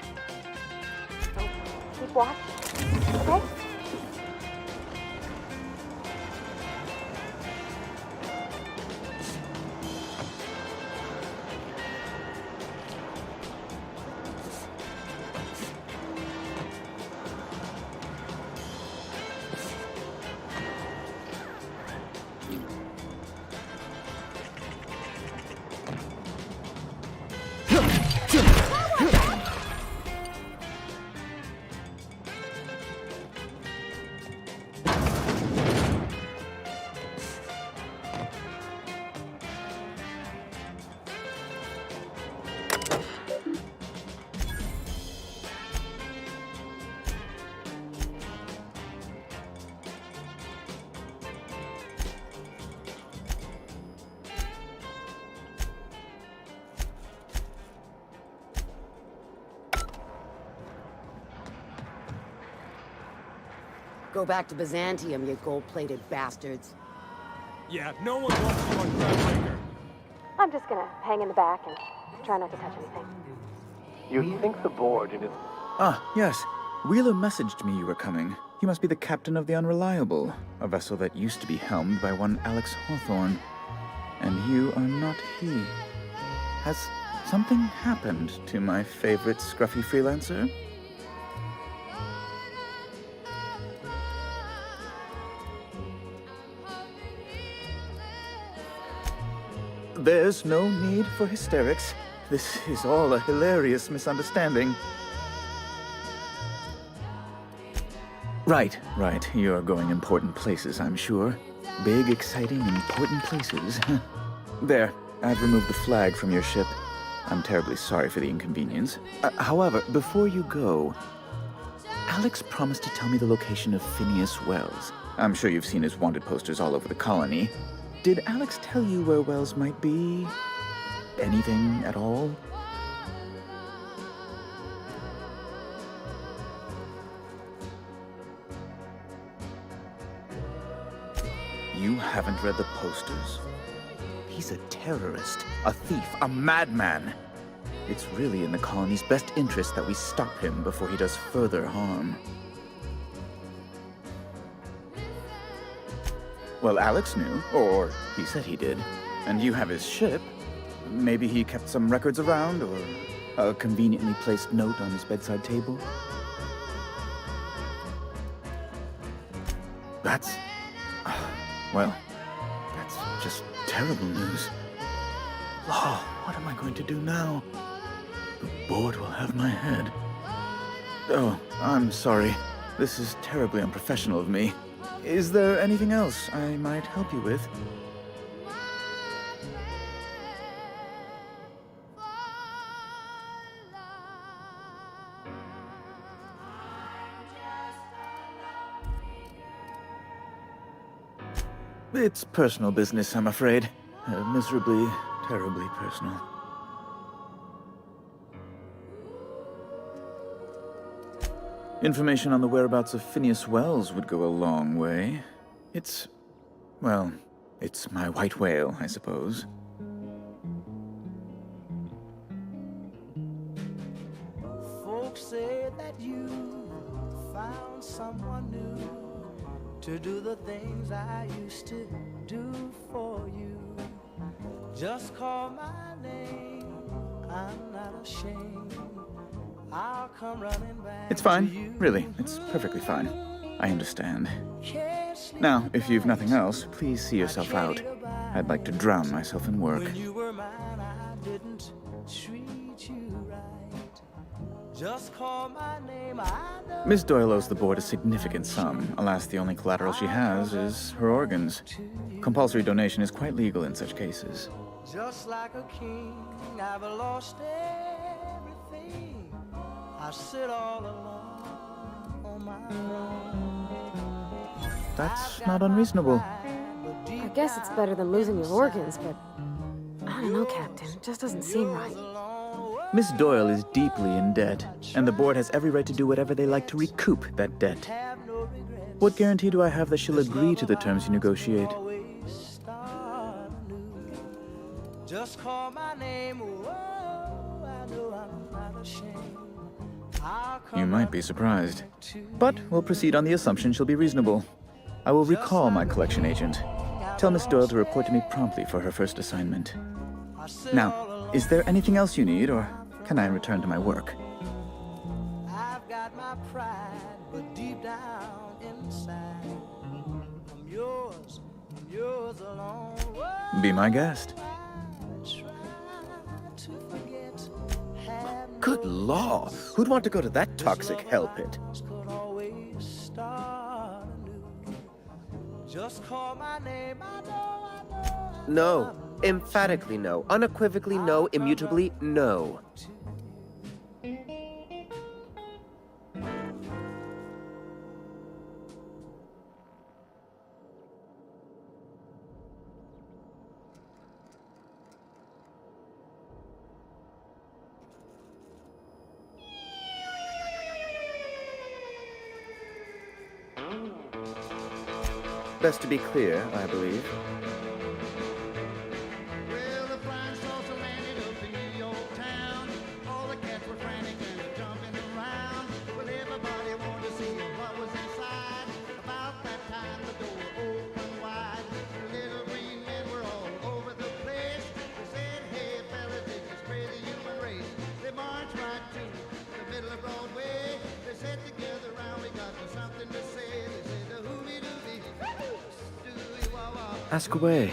keep watch, okay? Go back to Byzantium, you gold-plated bastards. Yeah, no one wants you on Groundbreaker. I'm just gonna hang in the back and try not to touch anything. You'd think the board in its... Ah, yes. Wheeler messaged me you were coming. He must be the captain of the Unreliable, a vessel that used to be helmed by one Alex Hawthorne. And you are not he. Has something happened to my favorite scruffy freelancer? There's no need for hysterics. This is all a hilarious misunderstanding. Right. You're going important places, I'm sure. Big, exciting, important places. There, I've removed the flag from your ship. I'm terribly sorry for the inconvenience. However, before you go, Alex promised to tell me the location of Phineas Wells. I'm sure you've seen his wanted posters all over the colony. Did Alex tell you where Wells might be? Anything at all? You haven't read the posters? He's a terrorist, a thief, a madman. It's really in the colony's best interest that we stop him before he does further harm. Well, Alex knew, or he said he did. And you have his ship. Maybe he kept some records around, or a conveniently placed note on his bedside table. That's... well, that's just terrible news. Law, what am I going to do now? The board will have my head. Oh, I'm sorry. This is terribly unprofessional of me. Is there anything else I might help you with? It's personal business, I'm afraid. Miserably, terribly personal. Information on the whereabouts of Phineas Wells would go a long way. It's... well, it's my white whale, I suppose. Folks say that you found someone new to do the things I used to do for you. Just call my name, I'm not ashamed. I'll come running back. It's fine, really. It's perfectly fine. I understand. Now, if you've nothing else, please see yourself out. I'd like to drown myself in work. When you were mine, I didn't treat you right. Just call my name, I know. Miss Doyle owes the board a significant sum. Alas, the only collateral she has is her organs. Compulsory donation is quite legal in such cases. Just like a king, I've lost everything. I sit all alone on my throne. That's not unreasonable. I guess it's better than losing your organs, but I don't know, Captain. It just doesn't seem right. Miss Doyle is deeply in debt, and the board has every right to do whatever they like to recoup that debt. What guarantee do I have that she'll agree to the terms you negotiate? Just call my name, oh, I know I'm not ashamed. You might be surprised. But we'll proceed on the assumption she'll be reasonable. I will recall my collection agent. Tell Miss Doyle to report to me promptly for her first assignment. Now, is there anything else you need, or can I return to my work? I've got my pride, but deep down inside, I'm yours alone. Be my guest. Good law! Who'd want to go to that toxic hell pit? Just call my name, I know. No. Emphatically no. Unequivocally no. Immutably no. Best to be clear, I believe. Ask away.